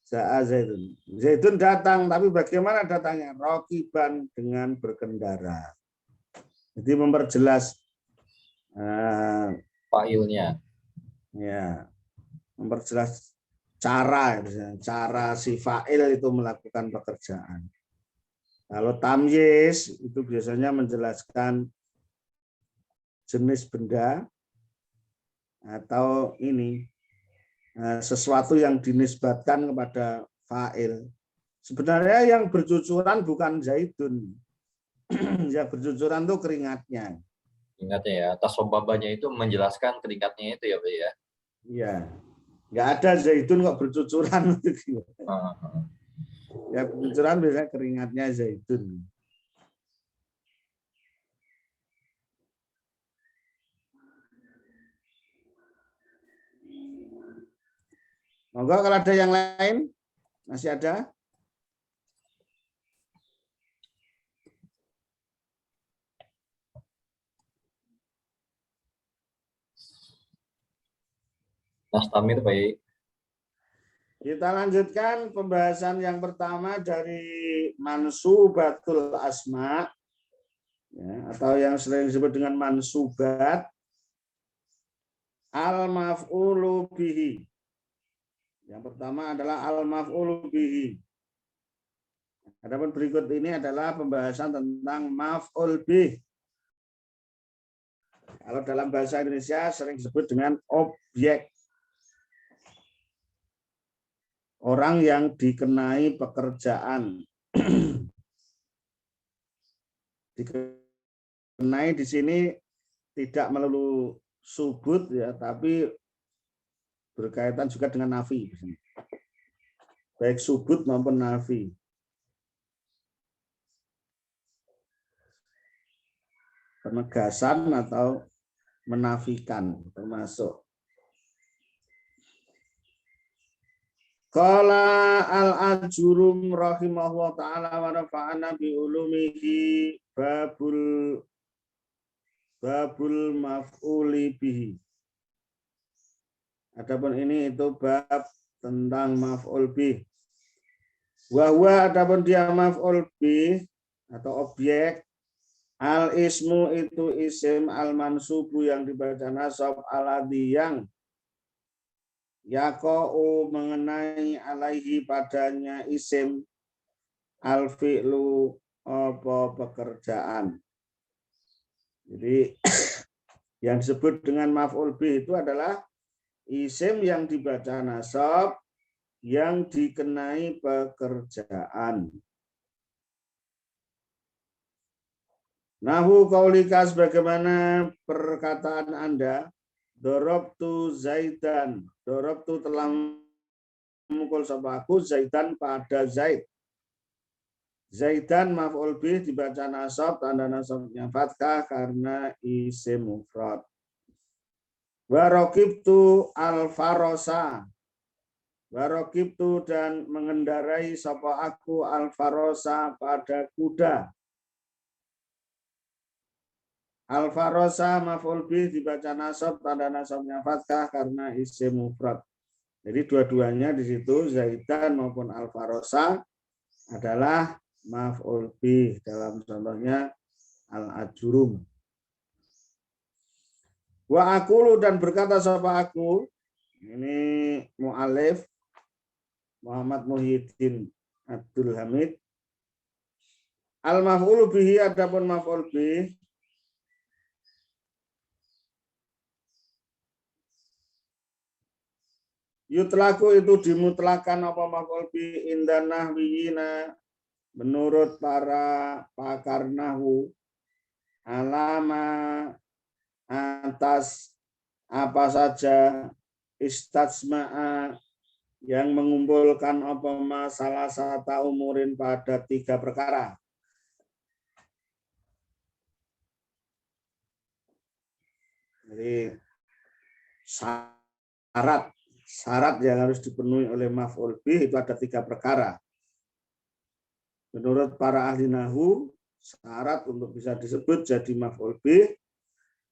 Ja'a Zaidun. Zaidun datang, tapi bagaimana datangnya? Rokiban, dengan berkendara. Jadi memperjelas Fa'ilnya. Ya, memperjelas cara, cara si fa'il itu melakukan pekerjaan. Kalau tamyiz itu biasanya menjelaskan jenis benda atau ini sesuatu yang dinisbatkan kepada fa'il. Sebenarnya yang bercucuran bukan zaidun. Yang bercucuran itu keringatnya. Ingatnya ya, tasobabanya itu menjelaskan keringatnya itu ya, Pak ya. Iya. Nggak ada zaitun kok bercucuran. Ya bercucuran biasanya keringatnya zaitun. Monggo kalau ada yang lain, masih ada? Nastamir, Pak ya. Kita lanjutkan pembahasan yang pertama dari mansubatul asma, ya, atau yang sering disebut dengan mansubat, al-maf'ulu bihi. Yang pertama adalah al-maf'ulu bihi. Adapun berikut ini adalah pembahasan tentang maf'ul bih. Kalau dalam bahasa Indonesia sering disebut dengan objek. Orang yang dikenai pekerjaan. Dikenai di sini tidak melulu subut ya, tapi berkaitan juga dengan nafi. Baik subut maupun nafi. Penegasan atau menafikan termasuk. Qala al-ajurum rahimahullah ta'ala wa nafa'ana bi ulumihi babul maf'uli bihi. Adapun ini itu bab tentang maf'ul bih. Wa huwa adapun dia maf'ul bih atau objek, al-ismu itu isim, al-mansubu yang dibaca nasab, aladhi yang yaqa'u mengenai alaihi padanya isim, al-fi'lu apa pekerjaan. Jadi yang disebut dengan maf'ul bih itu adalah isim yang dibaca nasab yang dikenai pekerjaan. Nahu qaulika sebagaimana perkataan Anda, dorobtu zaidan. Dorobtu telah memukul sapa aku zaidan pada zaid. Zaidan maf'ul bih dibaca nasab, tanda nasabnya fathah karena isim mufrad. Wa raqibtu al-farosa. Wa raqibtu dan mengendarai sapa aku al-farosa pada kuda. Al-farosa maf'ul bih dibaca nasab, tanda nasabnya fathah karena isim mufrad. Jadi dua-duanya di situ zaidan maupun al-farosa adalah maf'ul bih. Dalam contohnya al-ajurum. Wa aqulu dan berkata sapa aku, ini mu'alif Muhammad Muhyiddin Abdul Hamid. Al-maf'ulu bihi adapun maf'ul bih yutlaku itu dimutlakan apa maf'ul bih indan nahwiyina menurut para pakar nahwu alama atas apa saja istatsma'a yang mengumpulkan apa masalah satu umurin pada 3 perkara. Jadi syarat yang harus dipenuhi oleh maf'ul bih itu ada 3 perkara. Menurut para ahli nahwu, syarat untuk bisa disebut jadi maf'ul bih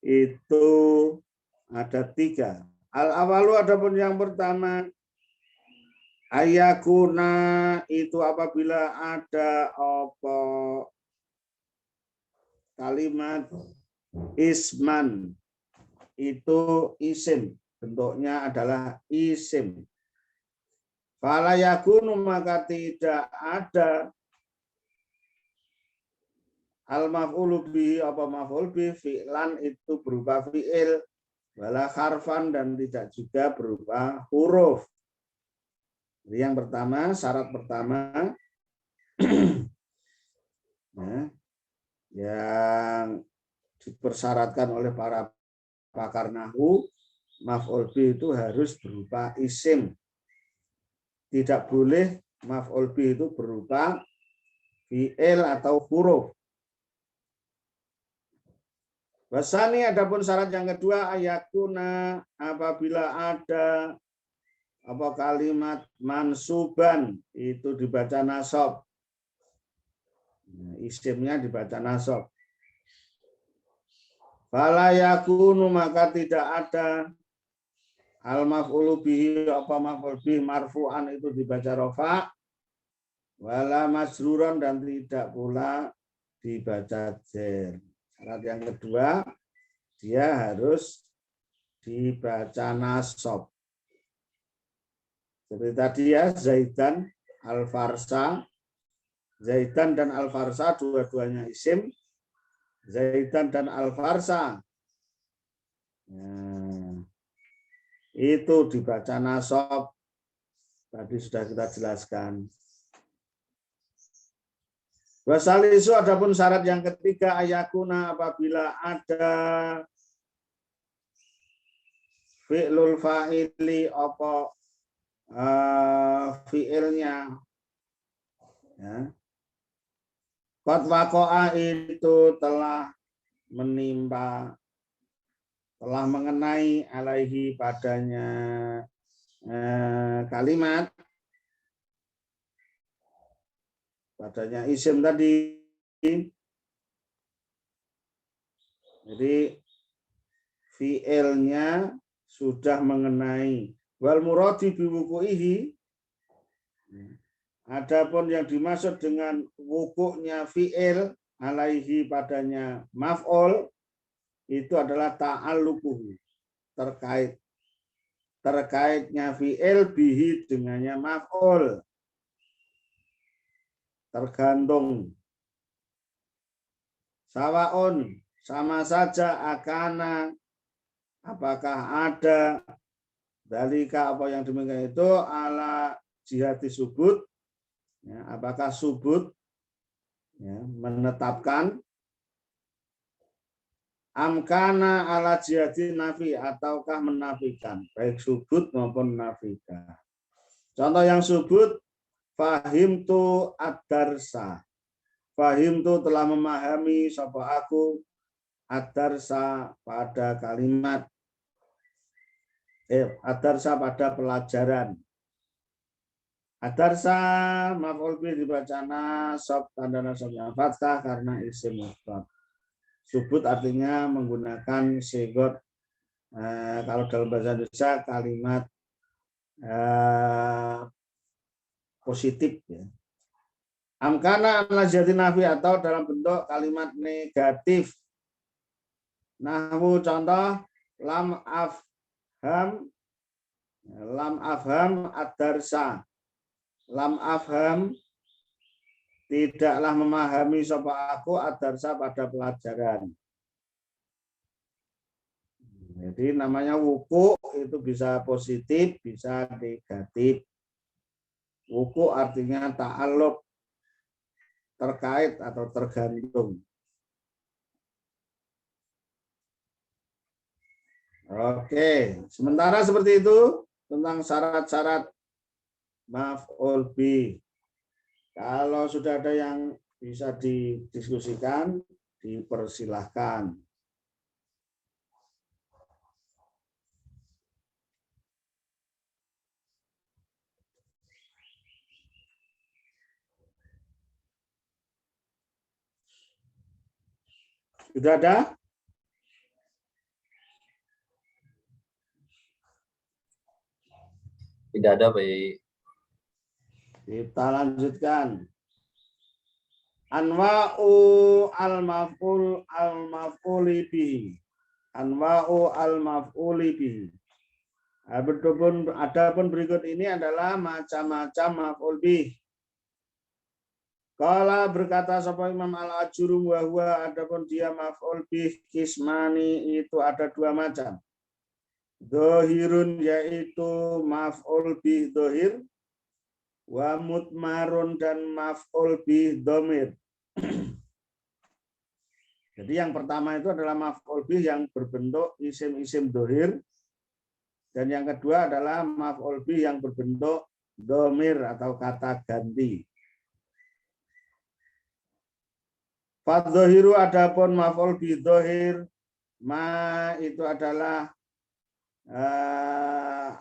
itu ada 3. Al-awalu adapun yang pertama, ayakuna itu apabila ada apa kalimat isman itu isim, bentuknya adalah isim. Fala yakunu maka tidak ada al maf'ulu bihi apa maf'ul bi fi'lan itu berupa fi'il wala harfan dan tidak juga berupa huruf. Jadi yang pertama, syarat pertama nah, yang dipersyaratkan oleh para pakar nahwu, maf'ul bi itu harus berupa isim. Tidak boleh maf'ul bi itu berupa fi'il atau huruf. Wasani adapun syarat yang kedua ayakuna apabila ada apa kalimat mansuban itu dibaca nasab. Isimnya dibaca nasab. Fala yakunu maka tidak ada al maf'ulu bihi apa maf'ul bihi marfu'an itu dibaca rafa wala masruran dan tidak pula dibaca jar. Syarat yang kedua dia harus dibaca nasab. Seperti tadi ya, Zaidan Al-Farsa. Zaidan dan Al-Farsa dua-duanya isim. Zaidan dan Al-Farsa. Nah, itu dibaca nasab. Tadi sudah kita jelaskan. Wasalisu adapun syarat yang ketiga ayakuna apabila ada fi'lul fa'ili apa fi'ilnya ya. Qad waqa'a itu telah menimpa, telah mengenai alaihi padanya kalimat, padanya isim tadi. Jadi fi'ilnya sudah mengenai. Wal muradi biwuku'ihi, adapun yang dimaksud dengan wukuknya fi'il alaihi padanya maf'ul itu adalah ta'alluquhu, terkaitnya fi'il bihi dengannya maf'ul, tergantung. Sawaun sama saja akana apakah ada dalika apa yang demikian itu ala jihati subut ya, apakah subut ya, menetapkan amkana ala jihati nafi ataukah menafikan baik subut maupun menafikan. Contoh yang subut fahimtu ad-darsa, fahimtu telah memahami sapa aku ad-darsa pada kalimat ad-darsa pada pelajaran. Ad-darsa maf'ul bih dibaca nasab tanda nasabnya fathah karena isim mufrad. Subut artinya menggunakan sigot kalau dalam bahasa Indonesia kalimat positif ya. Amkana ala jihati nafi atau dalam bentuk kalimat negatif. Nahwu contoh lam afham ad-darsa. Lam afham tidaklah memahami sapa aku ad-darsa pada pelajaran. Jadi namanya wuku itu bisa positif, bisa negatif. Wuku artinya ta'alluq, terkait atau tergantung. Oke, sementara seperti itu tentang syarat-syarat maf'ul bih. Kalau sudah ada yang bisa didiskusikan, dipersilahkan. Sudah ada? Tidak ada, baik. Kita lanjutkan. Anwa'u al-maf'uli bihi. anwa'u al-maf'uli bihi. Adapun berikut ini adalah macam-macam maf'ul bih. Kala berkata sapa Imam Al-Ajurum wa huwa adapun dia maf'ul bih kismani itu ada dua macam. Dohirun yaitu maf'ul bih dohir, wa mutmarun dan maf'ul bih domir. Jadi yang pertama itu adalah maf'ul bih yang berbentuk isim-isim dohir, dan yang kedua adalah maf'ul bih yang berbentuk domir atau kata ganti. Fadzohiru adapun maf'ul bih dohir, ma itu adalah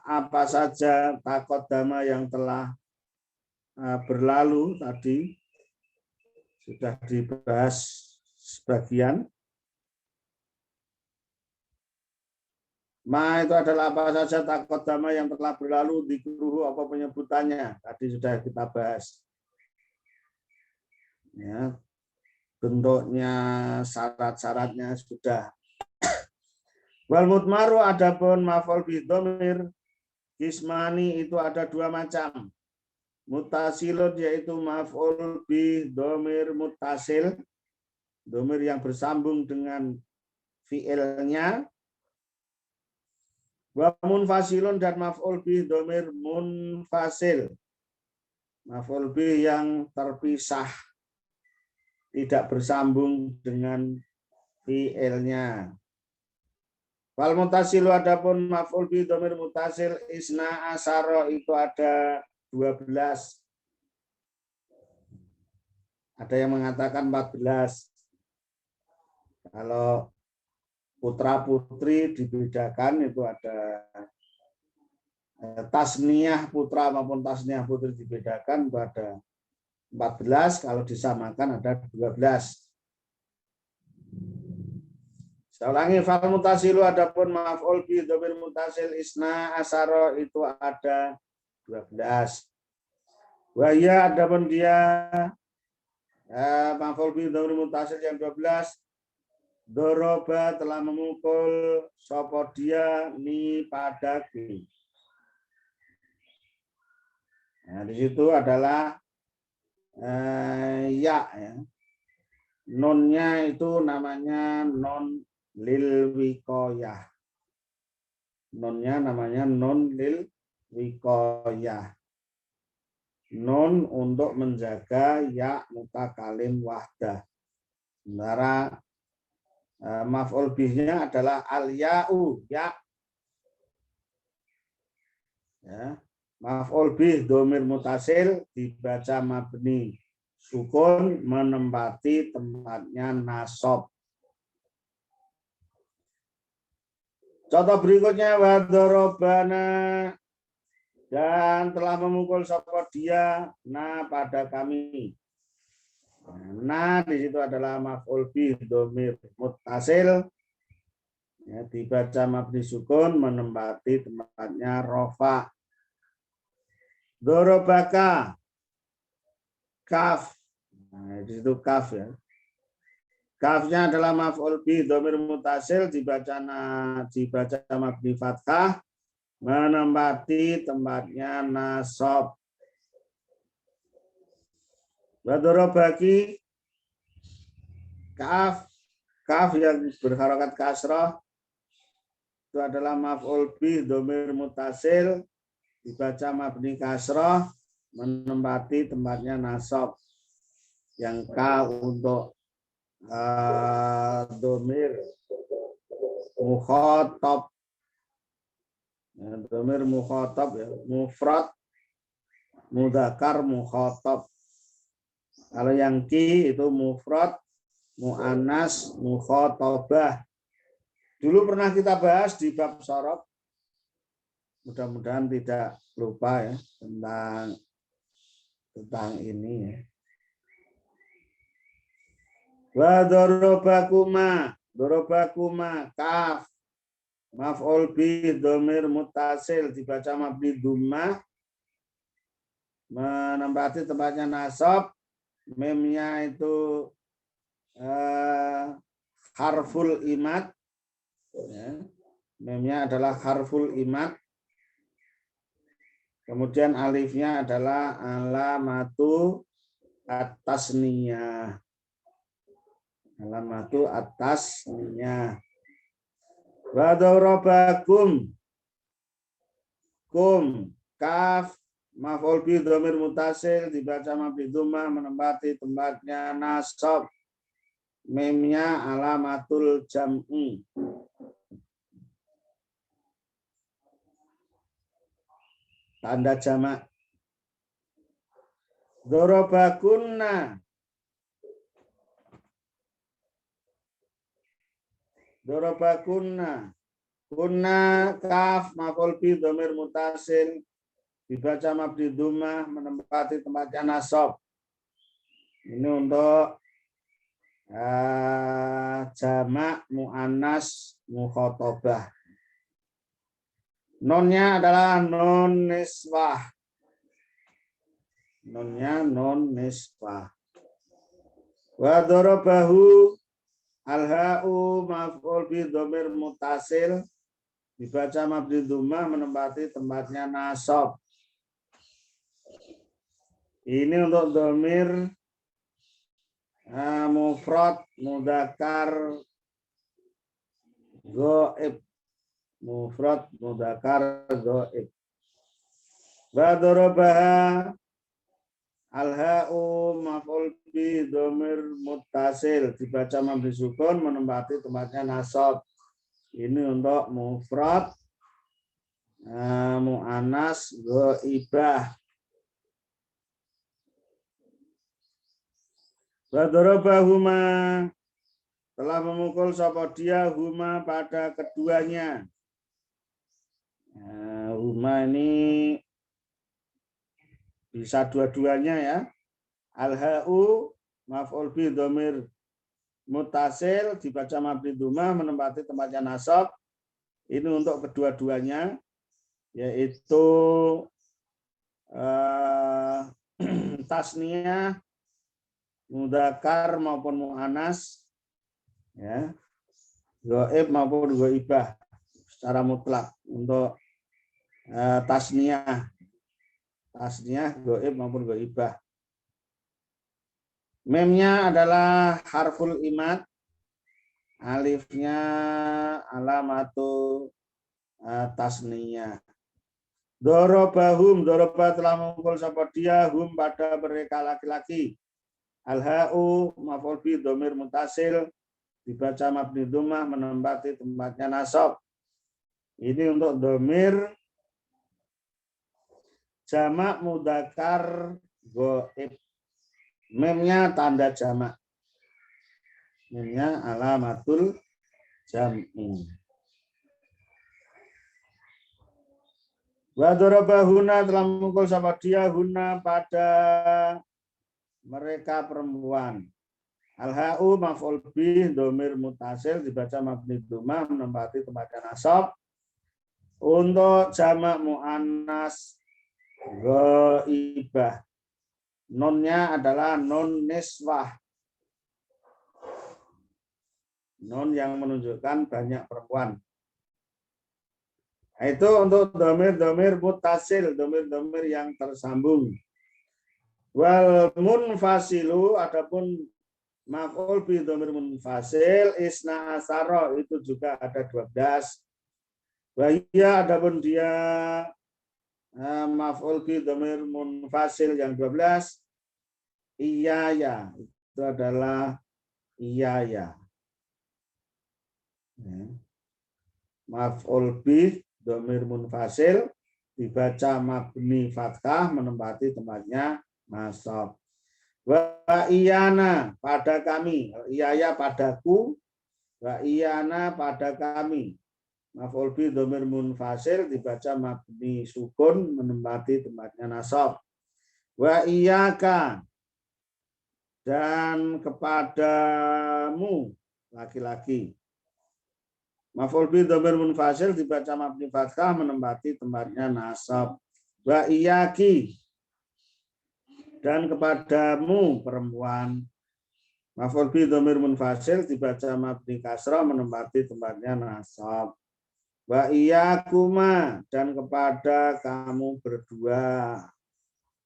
apa saja taqaddama yang telah berlalu tadi sudah dibahas sebagian. Ma itu adalah apa saja taqaddama yang telah berlalu dikruhu apa penyebutannya tadi sudah kita bahas. Ya, bentuknya, syarat-syaratnya sudah. Wal mutmaru adapun maf'ul bih dhamir kismani itu ada dua macam. Mutasilun yaitu maf'ul bih dhamir mutasil, dhamir yang bersambung dengan fi'ilnya. Wa munfasilun dan maf'ul bih dhamir munfasil, maf'ul bih yang terpisah, tidak bersambung dengan fi'ilnya. Wal mutasilu adapun maf'ul bih dhamir mutasil isna asaro itu ada 12. Ada yang mengatakan 14. Kalau putra putri dibedakan itu ada tasniyah putra maupun tasniyah putri dibedakan itu ada 14, kalau disamakan ada 12. Saya ulangi, fal mutasilu adapun maf'ul bih dhamir mutasil isna asaro itu ada 12. Wahya adapun dia maf'ul bih dhamir mutasil yang 12, doroba telah memukul sapa dia ni padaku. Nah, di situ adalah ya. Nonnya itu namanya non lil wikoyah. Nonnya namanya non lil wikoyah. Non untuk menjaga ya mutakalim wahdah. Sementara maf'ul bihnya adalah al-ya'u, ya. Ya. Maf'ul bih dhamir mutasil dibaca mabni sukun menempati tempatnya nasab. Contoh berikutnya wadorobana dan telah memukul sapa dia pada kami. Nah, di situ adalah maf'ul bih dhamir muttasil ya, dibaca mabni sukun menempati tempatnya rofa. Dorobaka kaf. Nah, di situ kaf ya. Kafnya adalah maf'ul bih dhamir muttasil dibaca mabni fathah menempati tempatnya nasab. Wadorobaki kaf yang berharokat kasrah itu adalah maf'ul bih dhamir muttasil dibaca mabni kasrah menempati tempatnya nasab. Yang ka untuk dhamir mukhatab. Dhamir mukhatab ya, mufrad mudzakkar mukhatab. Kalau yang ki itu mufrad muannas mukhatabah. Dulu pernah kita bahas di bab sorof. Mudah-mudahan tidak lupa ya tentang ini ya. Wa dorobakuma kaf maf'ul bih dhamir muttasil dibaca mabni dhammah menempati tempatnya nasab. Memnya itu harful imad Ya. Memnya adalah harful imad. Kemudian alifnya adalah alamatu atasniyah. Alamatu atasniyah. Wa darabakum. Kum kaf maf'ul bi dhamir mutasil dibaca mabni dhammah menempati tempatnya nasab. Memnya alamatul jam'i. Tanda jamak. Dorobakunna. Dorobakunna. Kunna kaf maf'ul bi dhamir mutasil dibaca mabni dhammah menempati tempatnya nasab. Ini untuk jamak muannas mukhatabah. Nonnya adalah non niswah. Nonnya non niswah. Wa darabahu al-ha'u maf'ul bi dhamir mutasil dibaca mabni dhammah menempati tempatnya nasab. Ini untuk dhamir mufrad mudzakkar ghaib. Mufrad mudzakkar ghaib. Wa darabaha al-ha'u maf'ul bi dhamir muttasil dibaca mabni sukun menempati tempatnya nasab. Ini untuk mufrad muannas ghaibah. Wa darabahuma telah memukul sapa dia huma pada keduanya. Huma ini bisa dua-duanya ya. Al-ha'u maf'ul bi dhamir muttasil dibaca mabni dhammah menempati tempatnya nasab. Ini untuk kedua-duanya yaitu tasniyah mudzakkar maupun muannas ya. Ghaib maupun ghaibah secara mutlak untuk tasniyah ghaib maupun ghaibah. Memnya adalah harful imad, alifnya alamatu tasniyah. Dorobahum, doroba telah memukul sapa dia hum pada mereka laki-laki. Al-ha'u maf'ul bi dhamir muttasil dibaca mabni dhammah menempati tempatnya nasab. Ini untuk dhamir jamak mudzakkar ghaib. Memnya tanda jamak. Memnya alamatul jam'i. Wa darabahuna telah memukul sama dia huna pada mereka perempuan. Al-ha'u maf'ul bih dhamir muttasil dibaca mabni dhammah menempati tempatnya nasab. Untuk jamak muannas ghaibah. Nonnya adalah non niswah. Non yang menunjukkan banyak perempuan. Itu untuk dhamir-dhamir muttasil, dhamir-dhamir yang tersambung. Wal munfasilu adapun maf'ul bi dhamir munfasil isna asara itu juga ada 12. Wahia adapun dia maf'ul bi dhamir munfasil yang 12 iyaya itu adalah iyaya. Maf'ul bi dhamir munfasil dibaca mabni fathah menempati tempatnya nasab. Wa iyana pada kami, iyaya padaku, wa iyana pada kami. Maf'ul bi dhamir munfasil dibaca mabni sukun menempati tempatnya nasab. Wa iyyaka dan kepadamu laki-laki. Maf'ul bi dhamir munfasil dibaca mabni fathah menempati tempatnya nasab. Wa iyyaki dan kepadamu perempuan. Maf'ul bi dhamir munfasil dibaca mabni kasrah menempati tempatnya nasab. Wa iyakuma, dan kepada kamu berdua,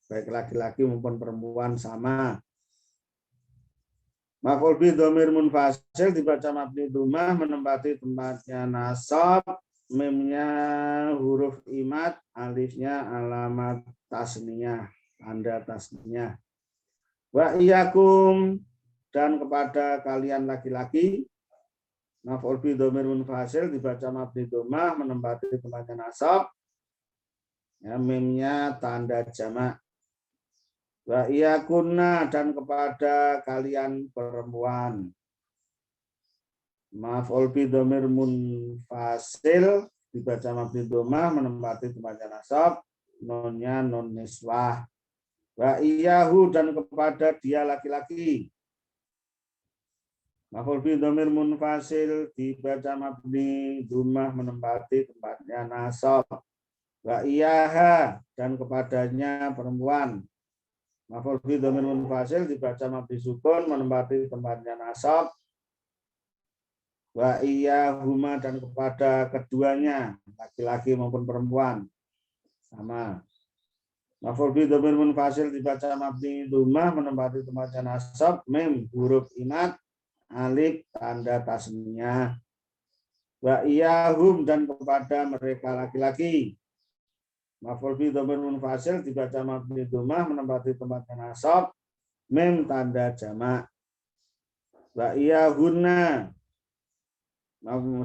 baik laki-laki maupun perempuan sama. Maf'ul bi dhamir munfasil dibaca mabni dhammah menempati tempatnya nasab, mimnya huruf imat, alifnya alamat tasniyah, tanda tasniyah. Wa iyakum, dan kepada kalian laki-laki, maf'ul bi dhamir munfasil dibaca mabni dhammah menempati tempatnya nasab, ya, mimnya tanda jamak. Wa iyakunna, dan kepada kalian perempuan, maf'ul bi dhamir munfasil dibaca mabni dhammah menempati tempatnya nasab, nunnya nun niswah. Wa iyahu, dan kepada dia laki-laki, maf'ul bi dhamir munfasil dibaca mabni dhammah menempati tempatnya nasab. Wa iyaha, dan kepadanya perempuan, maf'ul bi dhamir munfasil dibaca mabni sukun menempati tempatnya nasab. Wa iyahuma, dan kepada keduanya, laki-laki maupun perempuan, sama. Maf'ul bi dhamir munfasil dibaca mabni dhammah menempati tempatnya nasab, mim huruf imat, alif tanda tasniyah. Wa iyahum, dan kepada mereka laki-laki, maf'ul bi dhamir munfasil dibaca mabni dhammah menempati tempatnya nasab, mim tanda jamak. Wa iyahunna,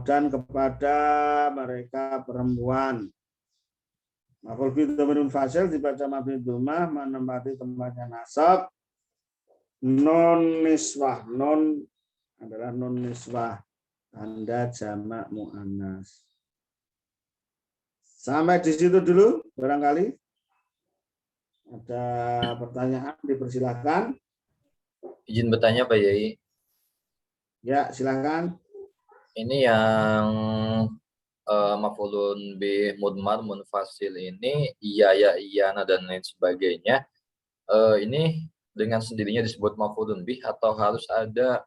dan kepada mereka perempuan, maf'ul bi dhamir munfasil dibaca mabni dhammah menempati tempatnya nasab, non niswah, non adalah nun niswah, tanda jamak muannas. Sampai di situ dulu, barangkali ada pertanyaan, dipersilakan. Izin bertanya Pak Yai. Ya, silakan. Ini yang maf'ulun bi mudmar munfasil ini, iya ya iyana dan lain sebagainya. Ini dengan sendirinya disebut maf'ulun bih atau harus ada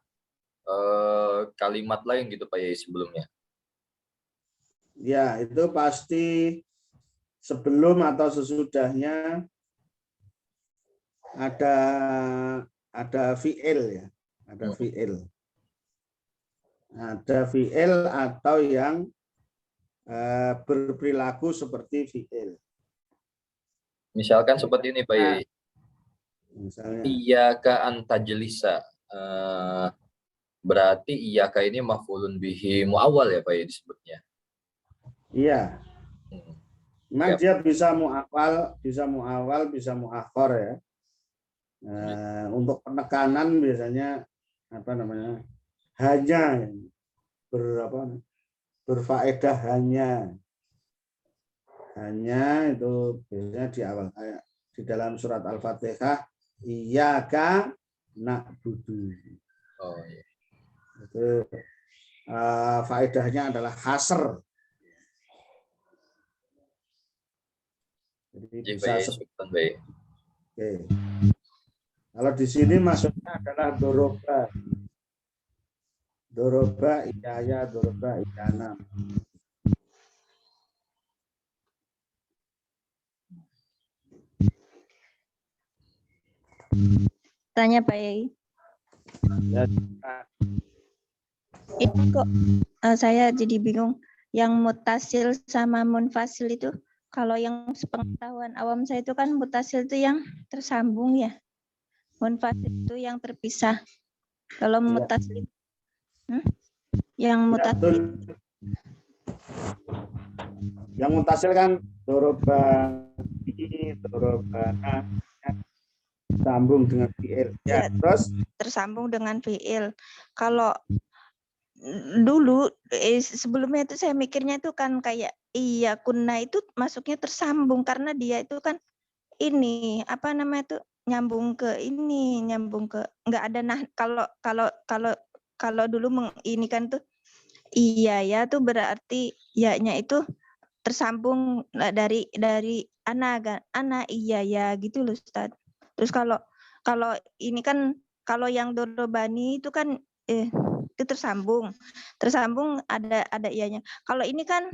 kalimat lain gitu Pak Yai sebelumnya? Ya, itu pasti sebelum atau sesudahnya ada fi'il ya, ada fi'il. Ada fi'il atau yang berperilaku seperti fi'il. Misalkan seperti ini Pak Yai. Misalnya, Iyyaka antajlisa. Berarti iyyaka ini maf'ulun bihi muawwal ya Pak Yai disebutnya. iya. Memang Yap. dia bisa muawal, bisa muakhor ya. Untuk penekanan biasanya hanya berfaedah hanya itu biasanya di awal, kayak di dalam surat Al-Fatihah, iyyaka na'budu. Oh iya. Itu faedahnya adalah hasr. Jadi bisa baik. Oke. Kalau di sini maksudnya adalah doroba. Doroba iyaya, doroba iyana. Tanya Pak Yai. Ya, Ini kok saya jadi bingung. Yang mutasil sama munfasil itu, kalau yang sepengetahuan awam saya itu kan mutasil itu yang tersambung ya. Munfasil itu yang terpisah. Kalau mutasil yang mutasil. Yang mutasil kan doroba, sambung dengan fi'il. Ya, terus tersambung dengan fi'il. Kalau dulu sebelumnya itu saya mikirnya itu kan kayak iya kunna itu masuknya tersambung karena dia itu kan ini apa namanya itu nyambung ke nggak ada kalau dulu ini kan tuh iya ya tuh berarti ya-nya itu tersambung dari anak iya ya gitu loh Ustaz. Terus kalau ini kan kalau yang dorobani itu kan itu tersambung ada ianya. Kalau ini kan,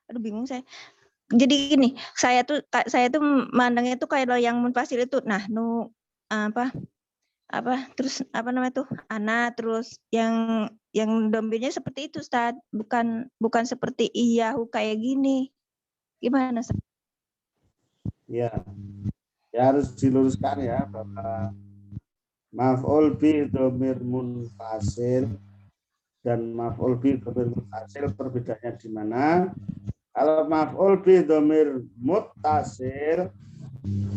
aduh bingung saya. Jadi gini, saya tuh mandangnya tuh kalau yang munfasil itu, nah apa terus apa namanya tuh ana, terus yang domirnya seperti itu Ustaz, bukan seperti iyahu kayak gini. Gimana Ustaz? Ya, harus diluruskan ya bahwa maf'ul bi dhamir munfasil dan maf'ul bi dhamir muttasil perbedaannya di mana? Kalau maf'ul bi dhamir muttasil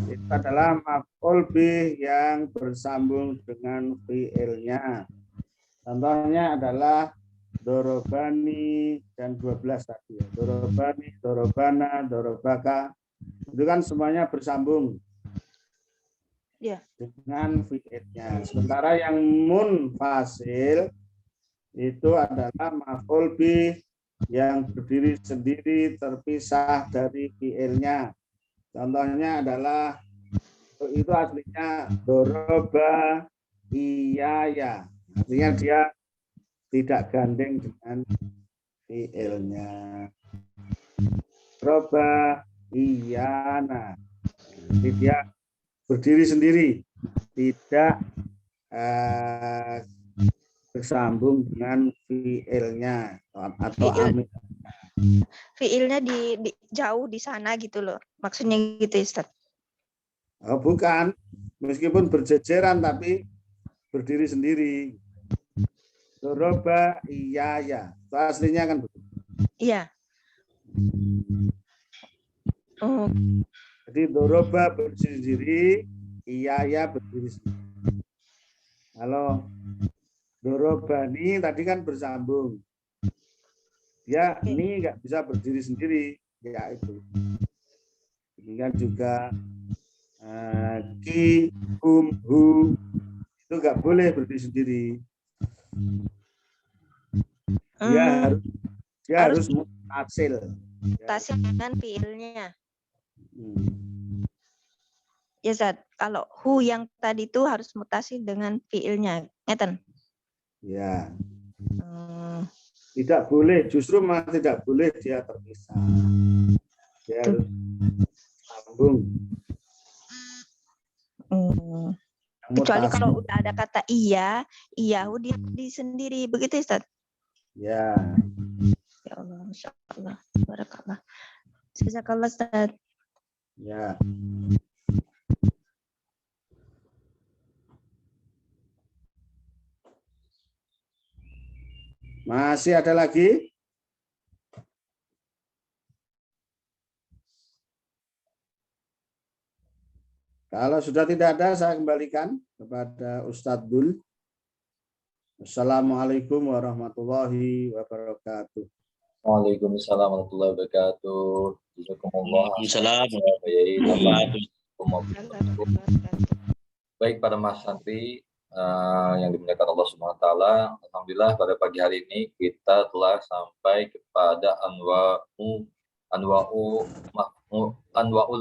itu adalah maf'ul bi yang bersambung dengan fi'ilnya. Contohnya adalah dorobani dan 12 tadi ya. Dorobani, dorobana, dorobaka. Itu kan semuanya bersambung dengan fi'ilnya. Sementara yang munfasil itu adalah maf'ul bi yang berdiri sendiri terpisah dari fi'ilnya. Contohnya adalah itu aslinya doroba iyaya. Artinya dia tidak gandeng dengan fi'ilnya. Doroba iyana. Jadi dia berdiri sendiri, tidak bersambung dengan fi'ilnya atau amil. Fi'ilnya di jauh di sana gitu loh. Maksudnya gitu Ustaz. Oh, bukan. Meskipun berjejeran tapi berdiri sendiri. Doroba iyaya. Itu aslinya kan begitu. Iya. Oh. Jadi doroba berdiri sendiri, iyaya berdiri sendiri. Kalau dorobani tadi kan bersambung. Dia ini nggak bisa berdiri sendiri, ya itu. Demikian juga ki, hum, hu itu nggak boleh berdiri sendiri. Dia harus mutasil. Mutasil dengan fiilnya. Ya Zat, kalau hu yang tadi itu harus mutasil dengan fiilnya, ngeten. Ya. Tidak boleh, justru malah tidak boleh dia terpisah. Dia harus sambung. Kecuali kalau udah ada kata iya, iyahu di sendiri, begitu Ustaz? Ya. Ya Allah, Masya Allah, barakallah. Jazakallah Ustaz. Ya. Masih ada lagi? Kalau sudah tidak ada, saya kembalikan kepada Ustadz Dul. Assalamualaikum warahmatullahi wabarakatuh. Waalaikumsalam warahmatullahi wabarakatuh. Waalaikumsalam Baik para mas santri yang dimuliakan Allah Subhanahu wa taala, alhamdulillah pada pagi hari ini kita telah sampai kepada anwaul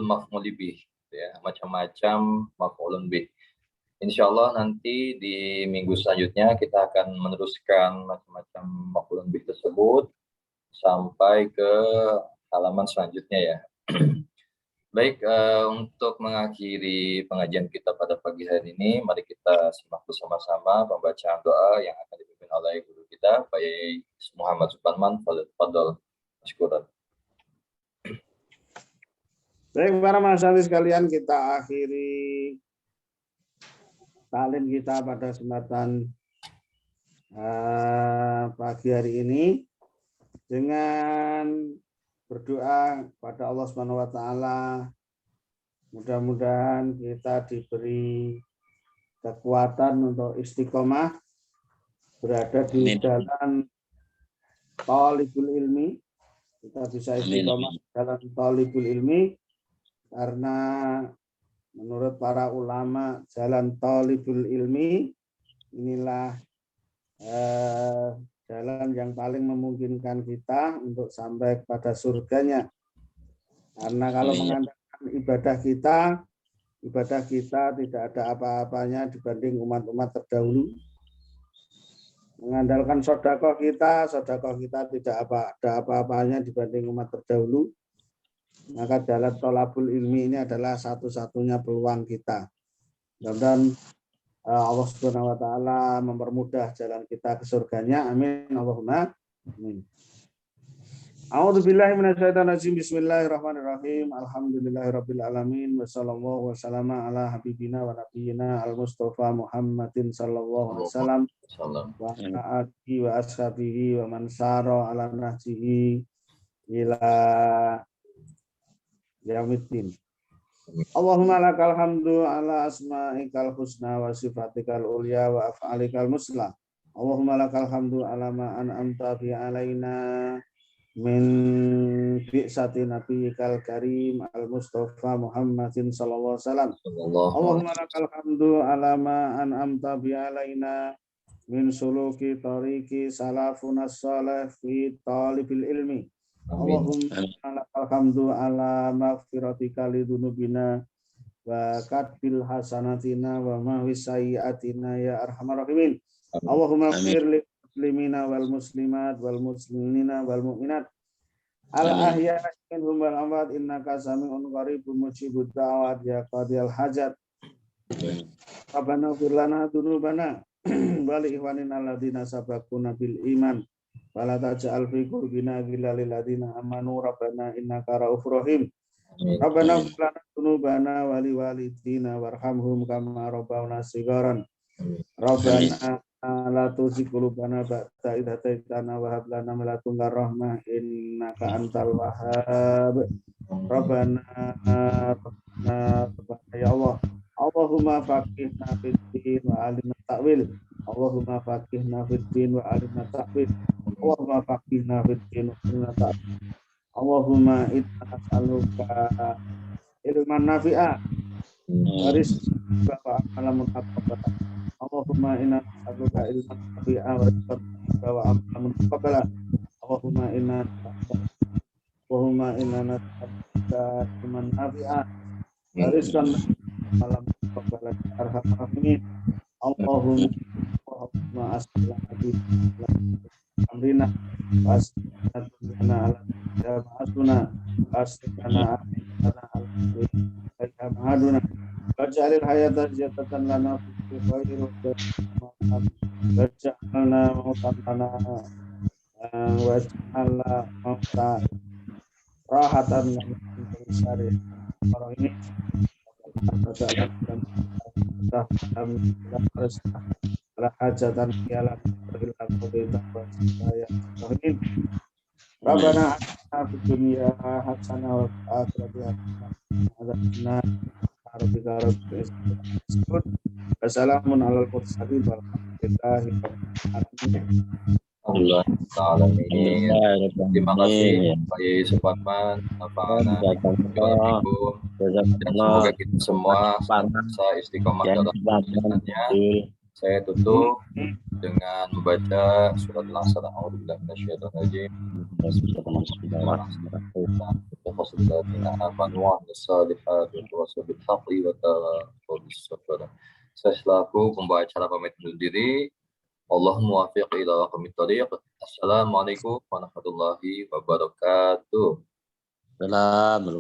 maf'ul bih, ya, macam-macam maf'ulun bih. Insyaallah nanti di minggu selanjutnya kita akan meneruskan macam-macam maf'ulun bih tersebut sampai ke halaman selanjutnya ya. Baik, untuk mengakhiri pengajian kita pada pagi hari ini, mari kita simak bersama-sama pembacaan doa yang akan dipimpin oleh guru kita, Pak Yai Muhammad Suparman. Fadhol, masykuran. Baik, para mahasiswa sekalian, kita akhiri taklim kita pada kesempatan pagi hari ini dengan berdoa pada Allah Subhanahu wa taala, mudah-mudahan kita diberi kekuatan untuk istiqomah berada di jalan thalibul ilmi. Kita bisa istiqomah dalam thalibul ilmi karena menurut para ulama jalan thalibul ilmi inilah jalan yang paling memungkinkan kita untuk sampai kepada surganya. Karena kalau mengandalkan ibadah kita ibadah kita tidak ada apa-apanya dibanding umat-umat terdahulu. Mengandalkan sedekah kita tidak ada apa-apanya dibanding umat terdahulu. Maka jalan tholabul ilmi ini adalah satu-satunya peluang kita. Dan Allah Subhanahu wa taala mempermudah jalan kita ke surganya. Amin. Allahumma amin. A'udzubillahi minasyaitonirrajim. Bismillahirrahmanirrahim. Alhamdulillahirabbil alamin wa sallallahu wasallama ala habibina wa nabiyyina al-mustafa Muhammadin sallallahu alaihi wasallam wa ala alihi wa ashabihi wa man sara ala nahjihi ila yaumiddin. Allahumma lakal hamdu ala asma'ikal husna wa sifatikal ulya wa af'alikal muslah. Allahumma lakal hamdu ala ma an'amta bi alaina min bi'sati nabiyyikal karim al-mustafa Muhammadin sallallahu alaihi wasallam. Allahumma lakal hamdu ala ma an'amta bi alaina min suluki tariqi salafuna salih fi talibil ilmi. Allahumma lakal hamdu ala maghfiratika lidunubina wa kadbil hasanatina wa mahwis sayyiatina ya arhamar rahimin. Allahumma ighfir lil muslimina wal muslimat wal muslimina wal mu'minat al ahya'i minhum wal amwat innaka sami'un qaribun mujibud da'wat ya qadiyal hajat. Rabbana ighfir lana dzunubana wa li ikhwanina alladziina sabaquna bil iman wa la taj'al fi qulubina ghillan lil ladziina amanu rabbana innaka ra'ufur rahim. Rabbana ighfir lana dzunubana wa li walidina warhamhum kama rabbawna shigaran. Rabbana la tuzigh qulubana ba'da idh hadaitana wa hab lana min ladunka rahmah innaka antal wahhab. Rabbana ya Allah, Allahumma faqihna fid din wa alimna ta'wil. Allahumma faqihna fid din wa alimna ta'wil. Allahumma faqihna fid din wa alimna ta'wil. Allahumma inna nas'aluka ilman nafi'a wa rizqan wa amalan mutaqabbala. Allahumma inna nas'aluka ilman nafi'a wa rizqan wa amalan mutaqabbala. Allahumma inna nas'aluka ilman nafi'a wa rizqan wa amalan mutaqabbala. Arhamar rahimin. Allahumma as'aluka amrina wasna ala ma'asuna wasna ala ma'aduna waj'alil hayata ziyadatan lana fi khairin waj'alna mautan lana waj'alna mautan rahatan min syarri orang ini la hajatan yalan berhilang pemerintah saya rohin. Rabbana atina fid dunya hasanah wa fil akhirati hasanah wa qina adzabannar. Wassalamun alal mursalin walhamdulillahi rabbil alamin. Allah Ta'ala ini. Terima kasih Pak Yai Suparman, Nafa'ana, dan semoga kita semua bisa istiqomah dalam perjalanannya. Saya tutup dengan membaca surat Al-Asr. A'udzubillahi minasyaitonir rajim. Saya selaku pembawa acara pamit undur diri. Allahumma muwaffiq ila aqwamit thoriq. Assalamualaikum warahmatullahi wabarakatuh. Salam.